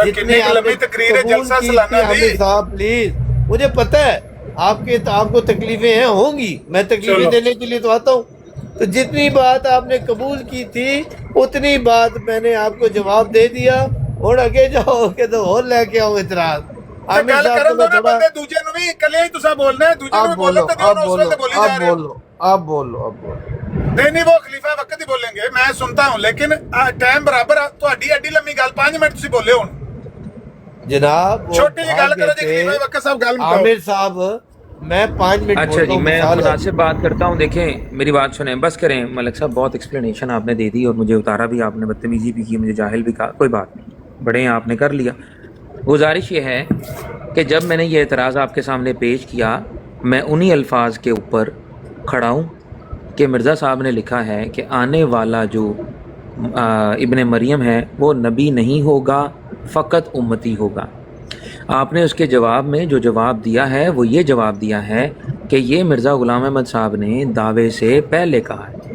جتنے آپ نے قبول کی تھی عامر صاحب پلیز. مجھے پتہ ہے آپ کو تکلیفیں ہیں ہوں گی. میں تکلیفیں دینے کے لیے تو آتا ہوں. تو جتنی بات آپ نے قبول کی تھی اتنی بات میں نے آپ کو جواب دے دیا. اور اگے جاؤ کہ تو اور لے کے آؤ اعتراض. عامر صاحب کو تھوڑا آپ بولو نہیں وہ خلیفہ وقت ہی بولیں گے میں سنتا ہوں لیکن ٹائم برابر تہاڈی ایڈی لمبی گل 5 منٹ تسی بولے ہون جناب. چھوٹی جی گل کرو جی خلیفہ وقت صاحب گل مکاؤ. عامر صاحب میں 5 منٹ اچھا جی میں مناسب بات کرتا ہوں. دیکھیں میری بات سنیں بس کریں. ملک صاحب بہت ایکسپلینیشن آپ نے دے دی اور مجھے اتارا بھی آپ نے, بدتمیزی بھی کی, مجھے جاہل بھی کہا. کوئی بات نہیں, بڑے ہیں آپ نے کر لیا. گزارش یہ ہے کہ جب میں نے یہ اعتراض آپ کے سامنے پیش کیا میں انہی الفاظ کے اوپر کھڑا ہوں کہ مرزا صاحب نے لکھا ہے کہ آنے والا جو ابن مریم ہے وہ نبی نہیں ہوگا فقط امتی ہوگا. آپ نے اس کے جواب میں جو جواب دیا ہے وہ یہ جواب دیا ہے کہ یہ مرزا غلام احمد صاحب نے دعوے سے پہلے کہا ہے.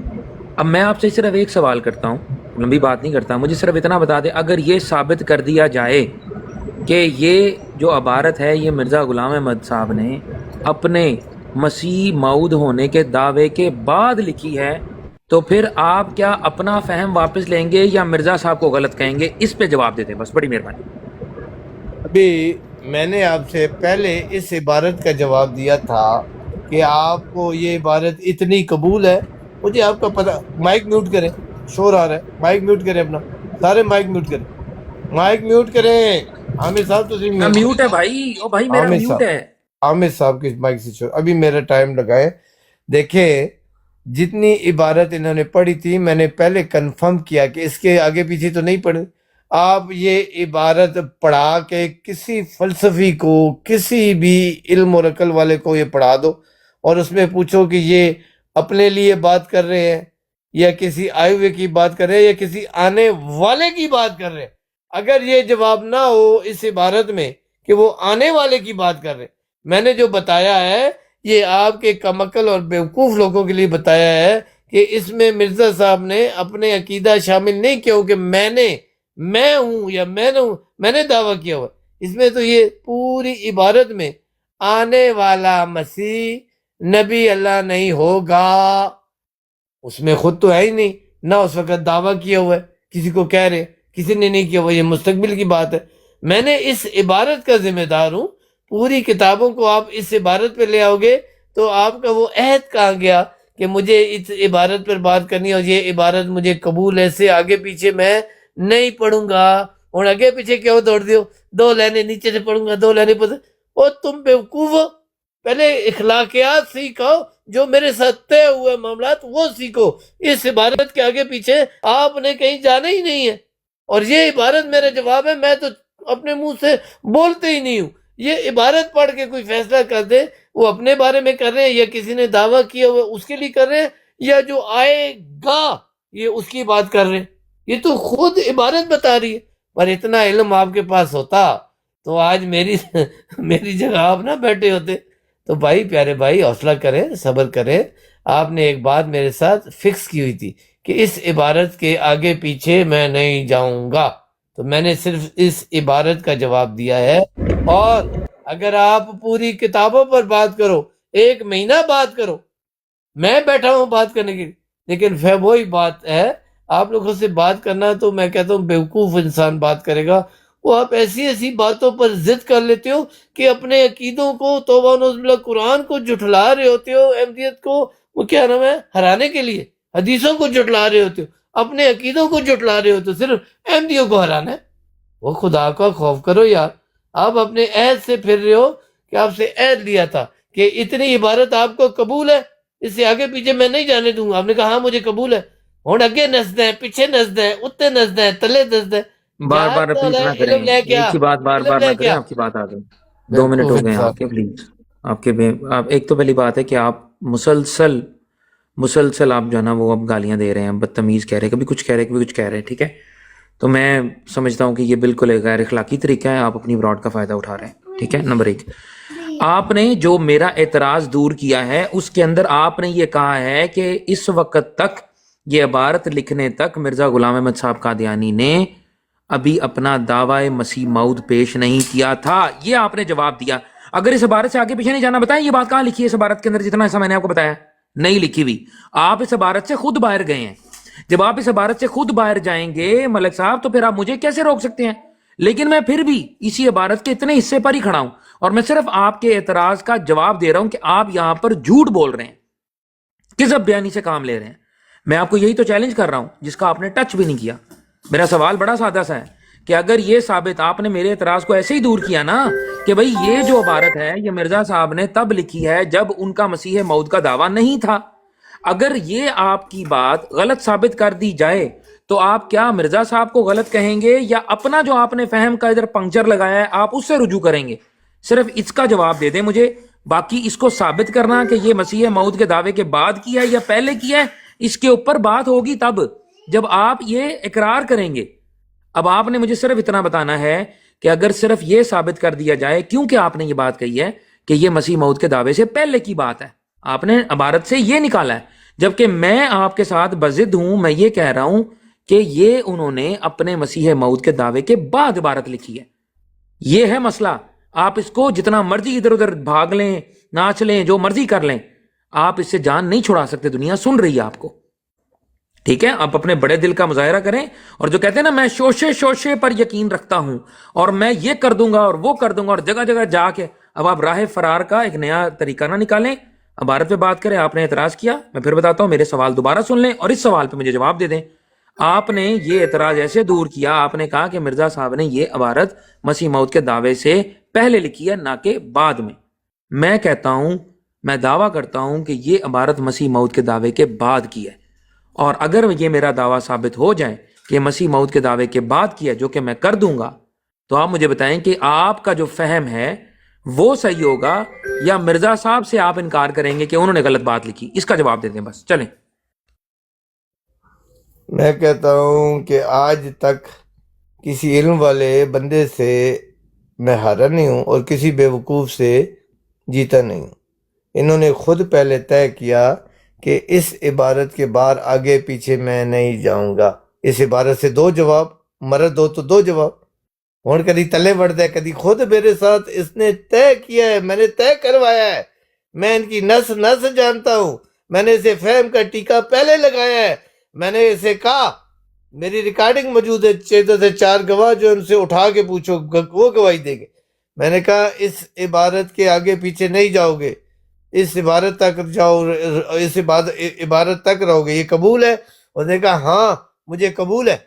اب میں آپ سے صرف ایک سوال کرتا ہوں, لمبی بات نہیں کرتا, مجھے صرف اتنا بتا دیں اگر یہ ثابت کر دیا جائے کہ یہ جو عبارت ہے یہ مرزا غلام احمد صاحب نے اپنے مسیح موعود ہونے کے دعوے کے بعد لکھی ہے تو پھر آپ کیا اپنا فہم واپس لیں گے یا مرزا صاحب کو غلط کہیں گے؟ اس پہ جواب دیتے بس, بڑی مہربانی. ابھی میں نے آپ سے پہلے اس عبارت کا جواب دیا تھا کہ آپ کو یہ عبارت اتنی قبول ہے. مجھے آپ کا پتہ. مائک میوٹ کریں, شور آ رہا ہے. مائک میوٹ کریں اپنا, سارے مائک میوٹ کریں, مائک میوٹ کریں. عامر صاحب تو میوٹ ہے بھائی, او بھائی میرا میوٹ ہے. عامر صاحب کی مائک سے چھوڑ, ابھی میرا ٹائم لگائے. دیکھیں جتنی عبارت انہوں نے پڑھی تھی میں نے پہلے کنفرم کیا کہ اس کے آگے پیچھے تو نہیں پڑھی. آپ یہ عبارت پڑھا کے کسی فلسفی کو, کسی بھی علم اور عقل والے کو یہ پڑھا دو اور اس میں پوچھو کہ یہ اپنے لیے بات کر رہے ہیں یا کسی آئے ہوئے کی بات کر رہے ہیں یا کسی آنے والے کی بات کر رہے ہیں. اگر یہ جواب نہ ہو اس عبارت میں کہ وہ آنے والے کی بات کر رہے ہیں, میں نے جو بتایا ہے یہ آپ کے کم عقل اور بیوقوف لوگوں کے لیے بتایا ہے کہ اس میں مرزا صاحب نے اپنے عقیدہ شامل نہیں کیا کہ میں ہوں یا میں نے دعویٰ کیا ہوا. اس میں تو یہ پوری عبارت میں آنے والا مسیح نبی اللہ نہیں ہوگا, اس میں خود تو ہے ہی نہیں, نہ اس وقت دعویٰ کیا ہوا ہے, کسی کو کہہ رہے, کسی نے نہیں کیا ہوا, یہ مستقبل کی بات ہے. میں نے اس عبارت کا ذمہ دار ہوں. پوری کتابوں کو آپ اس عبارت پہ لے آؤ گے تو آپ کا وہ عہد کہاں گیا کہ مجھے اس عبارت پر بات کرنی اور یہ عبارت مجھے قبول ہے, سے آگے پیچھے میں نہیں پڑھوں گا. اور آگے پیچھے کیوں دوڑ دیو, 2 لائنیں نیچے سے پڑھوں گا 2 لائنیں پڑھ. اور تم بیوقوف ہو, پہلے اخلاقیات سیکھو, جو میرے ساتھ طے ہوئے معاملات وہ سیکھو. اس عبارت کے آگے پیچھے آپ نے کہیں جانا ہی نہیں ہے. اور یہ عبارت میرا جواب ہے, میں تو اپنے منہ سے بولتے ہی نہیں ہوں. یہ عبارت پڑھ کے کوئی فیصلہ کر دے وہ اپنے بارے میں کر رہے ہیں یا کسی نے دعویٰ کیا ہوا اس کے لیے کر رہے ہیں یا جو آئے گا یہ اس کی بات کر رہے ہیں. یہ تو خود عبارت بتا رہی ہے. پر اتنا علم آپ کے پاس ہوتا تو آج میری جگہ آپ نہ بیٹھے ہوتے. تو بھائی پیارے بھائی حوصلہ کریں, صبر کریں. آپ نے ایک بات میرے ساتھ فکس کی ہوئی تھی کہ اس عبارت کے آگے پیچھے میں نہیں جاؤں گا, تو میں نے صرف اس عبارت کا جواب دیا ہے. اور اگر آپ پوری کتابوں پر بات کرو, 1 مہینہ بات کرو, میں بیٹھا ہوں بات کرنے کے لیے, لیکن پھر وہی بات ہے آپ لوگوں سے بات کرنا تو میں کہتا ہوں بیوقوف انسان بات کرے گا. وہ آپ ایسی باتوں پر ضد کر لیتے ہو کہ اپنے عقیدوں کو, توبہ نعوذ باللہ, قرآن کو جھٹلا رہے ہوتے ہو, احمدیت کو وہ کیا نام ہے ہرانے کے لیے, حدیثوں کو جھٹلا رہے ہوتے ہو, اپنے عقیدوں کو جھٹلا رہے ہوتے ہو, صرف احمدیوں کو ہرانا ہے. وہ خدا کا خوف کرو یار. آپ اپنے عہد سے پھر رہے ہو کہ آپ سے عہد لیا تھا کہ اتنی عبارت آپ کو قبول ہے اس سے آگے پیچھے میں نہیں جانے دوں گا. آپ نے کہا ہاں مجھے قبول ہے. ہوں اگے نسدا ہے, پیچھے نسدا ہے, اتنے نسدا ہے, تلے نسدا ہے. بار بار رپیٹ نہ کریں, علم لے کے ایک آ, ہی بات بار علم بار لے نہ کے کریں. آ. آپ کی بات آ گئی, 2 منٹ ہو گئے ہیں آپ کے, پلیز. آپ ایک تو پہلی بات ہے کہ آپ مسلسل آپ جو ہے نا وہ اب گالیاں دے رہے ہیں, بدتمیز کہہ رہے ہیں, کبھی کچھ کہہ رہے ہیں, کبھی کچھ کہہ رہے ہیں, ٹھیک ہے. تو میں سمجھتا ہوں کہ یہ بالکل ایک غیر اخلاقی طریقہ ہے, آپ اپنی براڈ کا فائدہ اٹھا رہے ہیں, ٹھیک ہے. نمبر 1, آپ نے جو میرا اعتراض دور کیا ہے اس کے اندر آپ نے یہ کہا ہے کہ اس وقت تک, یہ عبارت لکھنے تک مرزا غلام احمد صاحب قادیانی نے ابھی اپنا دعوی مسیح موعود پیش نہیں کیا تھا. یہ آپ نے جواب دیا. اگر اس عبارت سے آگے پیچھے نہیں جانا, بتائیں یہ بات کہاں لکھی ہے اس عبارت کے اندر, جتنا ایسا میں نے آپ کو بتایا نہیں لکھی ہوئی. آپ اس عبارت سے خود باہر گئے ہیں. جب آپ اس عبارت سے خود باہر جائیں گے ملک صاحب, تو پھر آپ مجھے کیسے روک سکتے ہیں؟ لیکن میں پھر بھی اسی عبارت کے اتنے حصے پر ہی کھڑا ہوں, اور میں صرف آپ کے اعتراض کا جواب دے رہا ہوں کہ آپ یہاں پر جھوٹ بول رہے ہیں, کذب بیانی سے کام لے رہے ہیں. میں آپ کو یہی تو چیلنج کر رہا ہوں جس کا آپ نے ٹچ بھی نہیں کیا. میرا سوال بڑا سادہ سا ہے کہ اگر یہ ثابت, آپ نے میرے اعتراض کو ایسے ہی دور کیا نا کہ بھئی یہ جو عبارت ہے یہ مرزا صاحب نے تب لکھی ہے جب ان کا مسیح موعود کا دعویٰ نہیں تھا. اگر یہ آپ کی بات غلط ثابت کر دی جائے تو آپ کیا مرزا صاحب کو غلط کہیں گے, یا اپنا جو آپ نے فہم کا ادھر پنکچر لگایا ہے آپ اس سے رجوع کریں گے؟ صرف اس کا جواب دے دیں مجھے. باقی اس کو ثابت کرنا کہ یہ مسیح موعود کے دعوے کے بعد کیا ہے یا پہلے کیا ہے, اس کے اوپر بات ہوگی تب جب آپ یہ اقرار کریں گے. اب آپ نے مجھے صرف اتنا بتانا ہے کہ اگر صرف یہ ثابت کر دیا جائے, کیونکہ آپ نے یہ بات کہی ہے کہ یہ مسیح موعود کے دعوے سے پہلے کی بات ہے, آپ نے عبارت سے یہ نکالا ہے, جبکہ میں آپ کے ساتھ بضد ہوں. میں یہ کہہ رہا ہوں کہ یہ انہوں نے اپنے مسیح موعود کے دعوے کے بعد عبارت لکھی ہے. یہ ہے مسئلہ. آپ اس کو جتنا مرضی ادھر ادھر بھاگ لیں, ناچ لیں, جو مرضی کر لیں, آپ اس سے جان نہیں چھڑا سکتے. دنیا سن رہی ہے آپ کو, ٹھیک ہے. آپ اپنے بڑے دل کا مظاہرہ کریں, اور جو کہتے ہیں نا میں شوشے پر یقین رکھتا ہوں اور میں یہ کر دوں گا اور وہ کر دوں گا, اور جگہ جگہ جا کے اب آپ راہ فرار کا ایک نیا طریقہ نہ نکالیں. عبارت پہ بات کریں. آپ نے اعتراض کیا, میں پھر بتاتا ہوں, میرے سوال دوبارہ سن لیں اور اس سوال پہ مجھے جواب دے دیں. آپ نے یہ اعتراض ایسے دور کیا, آپ نے کہا کہ مرزا صاحب نے یہ عبارت مسیح موعود کے دعوے سے پہلے لکھی ہے نہ کہ بعد میں. میں کہتا ہوں, میں دعویٰ کرتا ہوں کہ یہ عبارت مسیح موعود کے دعوے کے بعد کی ہے, اور اگر یہ میرا دعویٰ ثابت ہو جائے کہ مسیح موعود کے دعوے کے بعد کی ہے, جو کہ میں کر دوں گا, تو آپ مجھے بتائیں کہ آپ کا جو فہم ہے وہ صحیح ہوگا یا مرزا صاحب سے آپ انکار کریں گے کہ انہوں نے غلط بات لکھی. اس کا جواب دے دیں بس, چلیں. میں کہتا ہوں کہ آج تک کسی علم والے بندے سے میں ہارا نہیں ہوں اور کسی بیوقوف سے جیتا نہیں ہوں. انہوں نے خود پہلے طے کیا کہ اس عبارت کے بعد آگے پیچھے میں نہیں جاؤں گا. اس عبارت سے 2 جواب, مرد ہو تو 2 جواب. ہوں کدی تلے بڑھتا ہے, کدی خود میرے ساتھ اس نے طے کیا ہے, میں نے طے کروایا ہے, میں ان کی نس جانتا ہوں, میں نے اسے فہم کا ٹیکہ پہلے لگایا ہے. میں نے اسے کہا, میری ریکارڈنگ موجود ہے, 6 سے 4 گواہ جو ان سے اٹھا کے پوچھو وہ گواہی دیں گے. میں نے کہا اس عبارت کے آگے پیچھے نہیں جاؤ گے, اس عبارت تک جاؤ, اس عبارت تک رہو گے, یہ قبول ہے؟ انہوں نے کہا ہاں مجھے قبول ہے.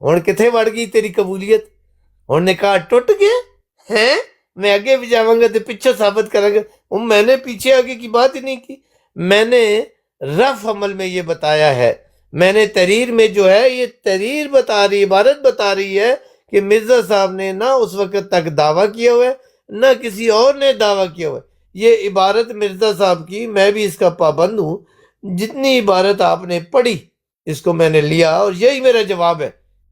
ہوں کتنے بڑھ گئی تیری قبولیت؟ انہوں نے کہا ٹوٹ گیا ہے, میں آگے بھی جاؤں گا تو پیچھے ثابت کروں گا. میں نے پیچھے آگے کی بات ہی نہیں کی. میں نے رف عمل میں یہ بتایا ہے, میں نے تحریر میں جو ہے یہ تحریر بتا رہی, عبارت بتا رہی ہے کہ مرزا صاحب نے نہ اس وقت تک دعویٰ کیا ہوا ہے نہ کسی اور نے دعویٰ کیا ہوا ہے. یہ عبارت مرزا صاحب کی, میں بھی اس کا پابند ہوں. جتنی عبارت آپ نے پڑھی اس کو میں نے لیا اور یہی میرا جواب ہے.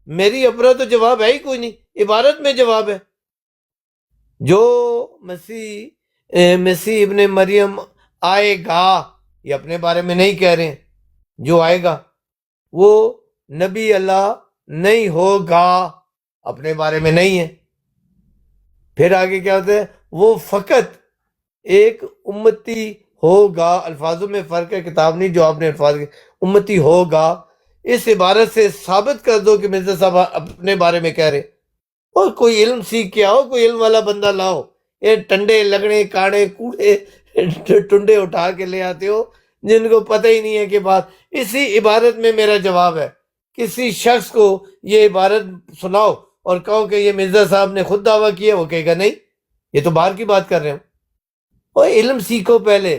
میری اپنا تو جواب ہے ہی کوئی نہیں, عبارت میں جواب ہے. جو مسیح ابن مریم آئے گا, یہ اپنے بارے میں نہیں کہہ رہے ہیں, جو آئے گا وہ نبی اللہ نہیں ہوگا, اپنے بارے میں نہیں ہے. پھر آگے کیا ہوتا ہے, وہ فقط ایک امتی ہوگا. الفاظوں میں فرق ہے, کتاب نہیں جو آپ نے الفاظ کے, امتی ہوگا. اس عبارت سے ثابت کر دو کہ مرزا صاحب اپنے بارے میں کہہ رہے. اور کوئی علم سیکھ کے آؤ, کوئی علم والا بندہ لاؤ. یہ ٹنڈے لگڑے کاڑے کوڑے ٹنڈے اٹھا کے لے آتے ہو جن کو پتہ ہی نہیں ہے کہ بات. اسی عبارت میں میرا جواب ہے. کسی شخص کو یہ عبارت سناؤ اور کہو کہ یہ مرزا صاحب نے خود دعویٰ کیا, وہ کہے گا نہیں, یہ تو باہر کی بات کر رہے ہوں. اور علم سیکھو پہلے,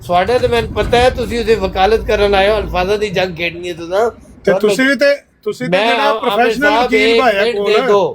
ਤੁਹਾਡੇ ਤੇ ਮੈਨੂੰ ਪਤਾ ਹੈ ਤੁਸੀਂ ਉਹਦੀ ਵਕਾਲਤ ਕਰਨ ਆਏ ਹੋ, ਅਲਫਾਜ਼ਾਂ ਦੀ ਜੰਗ ਖੇਡਣੀ ਹੈ ਤੇ ਤੁਸੀਂ ਤੇ ਜਿਹੜਾ ਪ੍ਰੋਫੈਸ਼ਨਲ ਵਕੀਲ ਭਾਇਆ ਕੋਲ।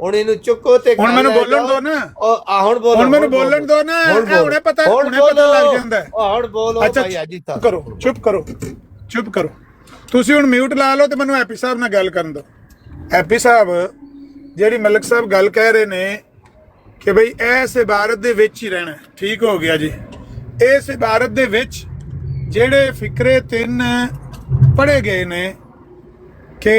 ਹੁਣ ਇਹਨੂੰ ਚੁੱਕੋ ਤੇ ਹੁਣ ਮੈਨੂੰ ਬੋਲਣ ਦਿਓ ਨਾ, ਹੁਣ ਬੋਲੋ, ਹੁਣ ਮੈਨੂੰ ਬੋਲਣ ਦਿਓ ਨਾ, ਹੁਣੇ ਪਤਾ ਲੱਗ ਜਾਂਦਾ। ਹੁਣ ਬੋਲੋ ਅੱਛਾ ਕਰੋ, ਚੁੱਪ ਕਰੋ। ਤੁਸੀਂ ਹੁਣ ਮਿਊਟ ਲਾ ਲਓ ਤੇ ਮੈਨੂੰ ਹੈਪੀ ਸਾਹਿਬ ਨਾਲ ਗੱਲ ਕਰਨ ਦਿਓ। ਹੈਪੀ ਸਾਹਿਬ ਜਿਹੜੀ ਮਲਕ ਸਾਹਿਬ ਗੱਲ ਕਹਿ ਰਹੇ ਨੇ ਕਿ ਬਈ ਇਸ ਇਬਾਰਤ ਦੇ ਵਿੱਚ ਹੀ ਰਹਿਣਾ, ਠੀਕ ਹੋ ਗਿਆ ਜੀ। ਇਸ ਇਬਾਰਤ ਦੇ ਵਿੱਚ ਜਿਹੜੇ ਫਿਕਰੇ 3 ਪੜ੍ਹੇ ਗਏ ਨੇ ਕਿ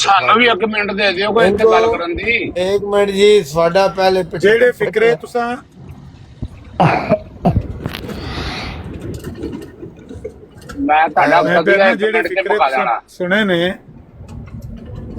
ਸਾਨੂੰ ਵੀ 1 ਮਿੰਟ ਦੇ ਦਿਓ ਕੋਈ ਇੱਥੇ ਗੱਲ ਕਰਨ ਦੀ। 1 ਮਿੰਟ ਜੀ, ਤੁਹਾਡਾ ਪਹਿਲੇ ਜਿਹੜੇ ਫਿਕਰੇ ਤੁਸੀਂ ਮੈਂ ਤੁਹਾਡਾ ਜਿਹੜੇ ਫਿਕਰੇ ਸੁਣੇ ਨੇ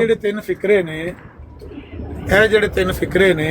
ਜਿਹੜੇ 3 ਫਿਕਰੇ ਨੇ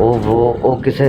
ਉਹ ਕਿਸੇ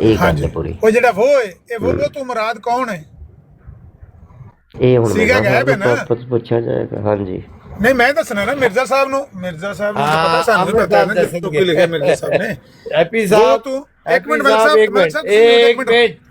ਇਹ ਗੱਲ ਹੈ ਪੂਰੀ। ਉਹ ਜਿਹੜਾ ਉਹ ਹੈ ਇਹ ਉਹ ਤੋਂ ਮੁਰਾਦ ਕੌਣ ਹੈ? ਇਹ ਹੁਣ ਸੀਗਾ ਗਾਇਬ ਹੈ ਨਾ? ਪੁੱਛਿਆ ਜਾਏਗਾ। ਹਾਂਜੀ ਨਹੀਂ ਮੈਂ ਦੱਸਣਾ ਨਾ ਮਿਰਜ਼ਾ ਸਾਹਿਬ ਨੂੰ ਤਾਂ ਪਤਾ ਸਾਨੂੰ ਵੀ ਆਮਦ ਪਤਾ ਹੈ ਨਾ ਸਾਹਿਬ ਜਿੱਦੋਂ ਕੀ ਲਿਖਿਆ ਮਿਰਜ਼ਾ ਸਾਹਿਬ ਨੇ। ਹੈਪੀ ਸਾਹਿਬ ਤੂੰ ਇੱਕ ਮਿੰਟ ਮਲਕ ਸਾਹਿਬ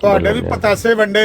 ਤੁਹਾਡੇ ਵੀ ਪਤਾਸੇ ਵੰਡੇ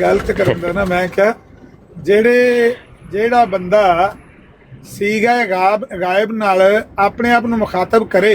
ਗਲਤ ਕਰਦਾ ਨਾ ਮੈਂ ਕਿਹਾ ਜਿਹੜਾ ਬੰਦਾ ਸੀਗਾ ਗਾਇਬ ਨਾਲ ਆਪਣੇ ਆਪ ਨੂੰ ਮੁਖਾਤਬ ਕਰੇ,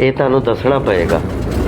ਇਹ ਤੁਹਾਨੂੰ ਦੱਸਣਾ ਪਏਗਾ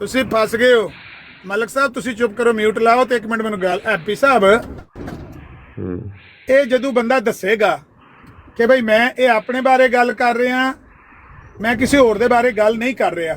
ਤੁਸੀਂ ਫਸ ਗਏ ਹੋ। ਮਲਕ ਸਾਹਿਬ ਤੁਸੀਂ ਚੁੱਪ ਕਰੋ, ਮਿਊਟ ਲਾਓ ਤੇ 1 ਮਿੰਟ ਮੈਨੂੰ ਗੱਲ। ਹੈਪੀ ਸਾਹਿਬ ਇਹ ਜਦੋਂ ਬੰਦਾ ਦੱਸੇਗਾ ਕਿ ਭਾਈ ਮੈਂ ਇਹ ਆਪਣੇ ਬਾਰੇ ਗੱਲ ਕਰ ਰਿਹਾ, ਮੈਂ ਕਿਸੇ ਹੋਰ ਦੇ ਬਾਰੇ ਗੱਲ ਨਹੀਂ ਕਰ ਰਿਹਾ,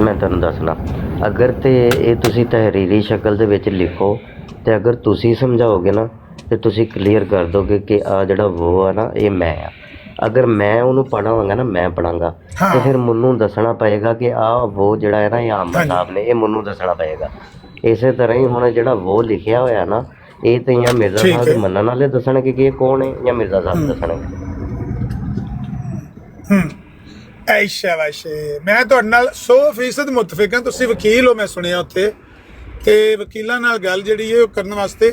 ਮੈਂ ਤੁਹਾਨੂੰ ਦੱਸਣਾ, ਅਗਰ ਤੇ ਇਹ ਤੁਸੀਂ ਤਹਿਰੀਰੀ ਸ਼ਕਲ ਦੇ ਵਿੱਚ ਲਿਖੋ ਤੇ ਅਗਰ ਤੁਸੀਂ ਸਮਝਾਓਗੇ ਨਾ ਤੇ ਤੁਸੀਂ ਕਲੀਅਰ ਕਰ ਦੋਗੇ ਕਿ ਆ ਜਿਹੜਾ ਉਹ ਆ ਨਾ ਇਹ ਮੈਂ ਆ। ਅਗਰ ਮੈਂ ਉਹਨੂੰ ਪੜਾਵਾਂਗਾ ਨਾ, ਮੈਂ ਪੜਾਂਗਾ ਤੇ ਫਿਰ ਮੈਨੂੰ ਦੱਸਣਾ ਪਏਗਾ ਕਿ ਆ ਉਹ ਜਿਹੜਾ ਹੈ ਨਾ ਇਹ ਆਮਦ ਸਾਹਿਬ ਨੇ, ਇਹ ਮੈਨੂੰ ਦੱਸਣਾ ਪਏਗਾ। ਇਸੇ ਤਰ੍ਹਾਂ ਹੀ ਹੁਣ ਜਿਹੜਾ ਉਹ ਲਿਖਿਆ ਹੋਇਆ ਨਾ, ਇਹ ਤੇ ਜਾਂ ਮਿਰਜ਼ਾ ਸਾਹਿਬ ਦੇ ਮੰਨਣ ਵਾਲੇ ਦੱਸਣਗੇ ਕਿ ਇਹ ਕੌਣ ਹੈ ਜਾਂ ਮਿਰਜ਼ਾ ਸਾਹਿਬ ਦੱਸਣਗੇ। ਐਸ਼ਾ ਵਾਸ਼ੇ ਮੈਂ ਤੁਹਾਡੇ ਨਾਲ 100% ਮੁਤਫਿਕ ਹਾਂ। ਤੁਸੀਂ ਵਕੀਲ ਹੋ, ਮੈਂ ਸੁਣਿਆ ਉੱਥੇ, ਤੇ ਵਕੀਲਾਂ ਨਾਲ ਗੱਲ ਜਿਹੜੀ ਹੈ ਉਹ ਕਰਨ ਵਾਸਤੇ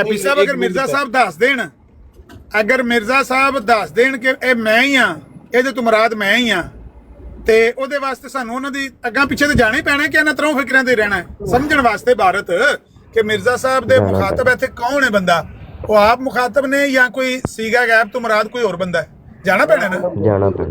ਐਪੀ ਸਾਹਿਬ ਅਗਰ ਮਿਰਜ਼ਾ ਸਾਹਿਬ ਦੱਸ ਦੇਣ, ਅਗਰ ਮਿਰਜ਼ਾ ਸਾਹਿਬ ਦੱਸ ਦੇਣ ਕਿ ਇਹ ਮੈਂ ਹੀ ਆ, ਇਹਦੇ ਤੋਂ ਮੁਰਾਦ ਮੈਂ ਹੀ ਆ, ਤੇ ਉਹਦੇ ਵਾਸਤੇ ਸਾਨੂੰ ਉਹਨਾਂ ਦੀ ਅੱਗਾ ਪਿੱਛੇ ਤੇ ਜਾਣਾ ਹੀ ਪੈਣਾ ਕਿ ਇਹਨਾਂ ਤਰ੍ਹਾਂ ਫਿਕਰਾਂ ਤੇ ਰਹਿਣਾ ਹੈ ਸਮਝਣ ਵਾਸਤੇ ਭਾਰਤ ਕਿ ਮਿਰਜ਼ਾ ਸਾਹਿਬ ਦੇ ਮੁਖਾਤਬ ਇੱਥੇ ਕੌਣ ਹੈ ਬੰਦਾ? ਉਹ ਆਪ ਮੁਖਾਤਬ ਨੇ ਜਾਂ ਕੋਈ ਸੀਗਾ ਗਾਇਬ ਤੋਂ ਮੁਰਾਦ ਕੋਈ ਹੋਰ ਬੰਦਾ ਹੈ? ਜਾਣਾ ਪੈਣਾ ਨਾ, ਜਾਣਾ ਪੈਣਾ।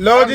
ਲਓ ਜੀ,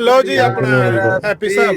ਲਓ ਜੀ ਆਪਣਾ ਹੈਪੀ ਸਾਹਿਬ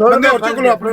ਬੰਦੇ ਹੋਰ ਚੁੱਕ ਲਓ ਆਪਣੇ।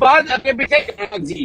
ਬਾਅਦ ਅੱਗੇ ਪਿੱਛੇ ਜੀ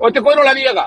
ਉੱਥੇ ਕੋਈ ਰੋਲਾ ਨਹੀਂ ਹੈਗਾ।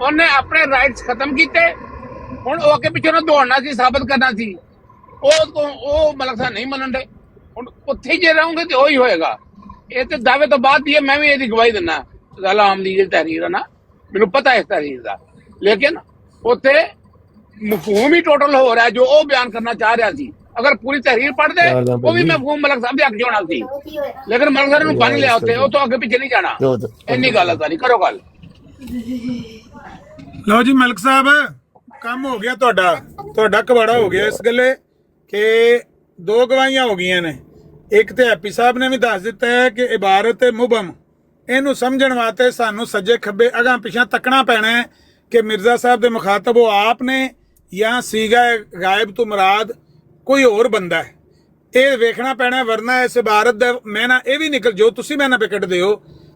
ਉਹਨੇ ਆਪਣੇ ਰਾਈਟਸ ਖਤਮ ਕੀਤੇ, ਹੁਣ ਉਹ ਅੱਗੇ ਪਿੱਛੇ ਨੂੰ ਦੌੜਨਾ ਸੀ, ਸਾਬਤ ਕਰਨਾ ਸੀ। ਉਹ ਮਲਕ ਸਾਹਿਬ ਨਹੀਂ ਮੰਨਣ ਦੇ। ਹੁਣ ਉੱਥੇ ਹੀ ਜੇ ਰਹੋਗੇ ਤੇ ਉਹੀ ਹੋਏਗਾ। ਇਹ ਤੇ ਦਾਅਵੇ ਤੋਂ ਬਾਅਦ ਦੀ ਹੈ, ਮੈਂ ਵੀ ਇਹਦੀ ਗਵਾਹੀ ਦਿੰਦਾ। ਗੱਲ ਆਮ ਦੀ ਜਿਹੜੀ ਤਹਿਰੀਰ ਹੈ ਨਾ, ਮੈਨੂੰ ਪਤਾ ਇਸ ਤਹਿਰੀਰ ਦਾ, ਲੇਕਿਨ ਉੱਥੇ ਮਫਹੂਮ ਹੀ ਟੋਟਲ ਹੋ ਰਿਹਾ ਜੋ ਉਹ ਬਿਆਨ ਕਰਨਾ ਚਾਹ ਰਿਹਾ ਸੀ। ਅਗਰ ਪੂਰੀ ਤਹਿਰੀਰ ਪੜ੍ਹਦੇ ਉਹ ਵੀ ਮਫਹੂਮ ਮਲਕ ਸਾਹਿਬ ਦੇ ਅੱਗੇ ਹੋਣਾ ਸੀ, ਲੇਕਿਨ ਮਲਕ ਸਾਹਿਬ ਨੂੰ ਬੰਨ ਲਿਆ ਉੱਥੇ, ਉਹ ਤੋਂ ਅੱਗੇ ਪਿੱਛੇ ਨਹੀਂ ਜਾਣਾ। ਇੰਨੀ ਗੱਲ ਹੈ, ਕਰੋ ਗੱਲ। ਲਓ ਜੀ ਮਲਕ ਸਾਹਿਬ, ਕੰਮ ਹੋ ਗਿਆ ਤੁਹਾਡਾ ਕਵਾੜਾ ਹੋ ਗਿਆ ਇਸ ਗੱਲੇ ਕਿ 2 ਗਵਾਹੀਆਂ ਹੋ ਗਈਆਂ ਨੇ। ਇੱਕ ਤੇ ਹੈਪੀ ਸਾਹਿਬ ਨੇ ਵੀ ਦੱਸ ਦਿੱਤਾ ਹੈ ਕਿ ਇਬਾਰਤ ਮੁਬਮ, ਇਹਨੂੰ ਸਮਝਣ ਵਾਸਤੇ ਸਾਨੂੰ ਸੱਜੇ ਖੱਬੇ ਅਗਾਂ ਪਿਛਾਂ ਤੱਕਣਾ ਪੈਣਾ ਹੈ ਕਿ ਮਿਰਜ਼ਾ ਸਾਹਿਬ ਦੇ ਮੁਖਾਤਬ ਉਹ ਆਪ ਨੇ ਜਾਂ ਸੀਗਾ ਗਾਇਬ ਤੋਂ ਮੁਰਾਦ ਕੋਈ ਹੋਰ ਬੰਦਾ ਹੈ, ਇਹ ਵੇਖਣਾ ਪੈਣਾ। ਵਰਨਾ ਇਸ ਇਬਾਰਤ ਦਾ ਮੈਨਾ ਇਹ ਵੀ ਨਿਕਲ, ਜੋ ਤੁਸੀਂ ਮੈਨਾ ਪੇ ਕੱਢਦੇ ਹੋ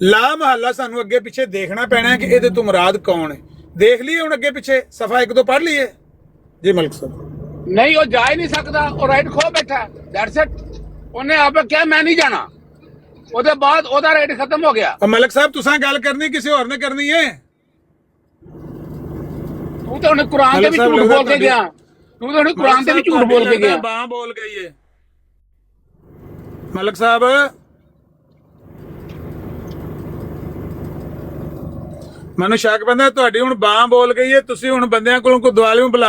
ਲਾ ਮਹੱਲਾ ਸਾਨੂੰ ਅੱਗੇ ਪਿੱਛੇ ਦੇਖਣਾ ਪੈਣਾ ਹੈ ਕਿ ਇਹਦੇ ਤੋਂ ਮੁਰਾਦ ਕੌਣ ਹੈ। ਦੇਖ ਲਈਏ ਹੁਣ ਅੱਗੇ ਪਿੱਛੇ, ਸਫਾ 1-2 ਪੜ੍ਹ ਲਈਏ ਜੀ ਮਲਕ ਸਾਹਿਬ। ਨਹੀਂ, ਉਹ ਜਾ ਹੀ ਨਹੀਂ ਸਕਦਾ, ਉਹ ਰਾਈਟ ਖੋ ਬੈਠਾ, ਦੈਟਸ ਇਟ। ਉਹਨੇ ਆਪੇ ਕਿਹਾ ਮੈਂ ਨਹੀਂ ਜਾਣਾ, ਉਹਦੇ ਬਾਅਦ ਉਹਦਾ ਰਾਈਟ ਖਤਮ ਹੋ ਗਿਆ। ਮਲਕ ਸਾਹਿਬ ਤੁਸੀਂ ਗੱਲ ਕਰਨੀ ਕਿਸੇ ਹੋਰ ਨੇ ਕਰਨੀ ਹੈ। ਤੂੰ ਤਾਂ ਉਹਨੇ ਕੁਰਾਨ ਦੇ ਵੀ ਝੂਠ ਬੋਲ ਕੇ ਗਿਆ, ਤੂੰ ਤਾਂ ਉਹਨੇ ਕੁਰਾਨ ਦੇ ਵੀ ਝੂਠ ਬੋਲ ਕੇ ਗਿਆ। ਬਾਹ ਬੋਲ ਗਈ ਹੈ ਮਲਕ ਸਾਹਿਬ। ਮੈਨੂੰ ਸ਼ੱਕ ਪੈਂਦਾ ਤੁਹਾਡੀ ਹੁਣ ਬਾਹ ਬੋਲ ਗਈ ਹੈ। ਤੁਸੀਂ ਹੁਣ ਬੰਦਿਆਂ ਕੋਲੋਂ ਕੋ ਦਵਾਲਿਓਂ ਬੁਲਾ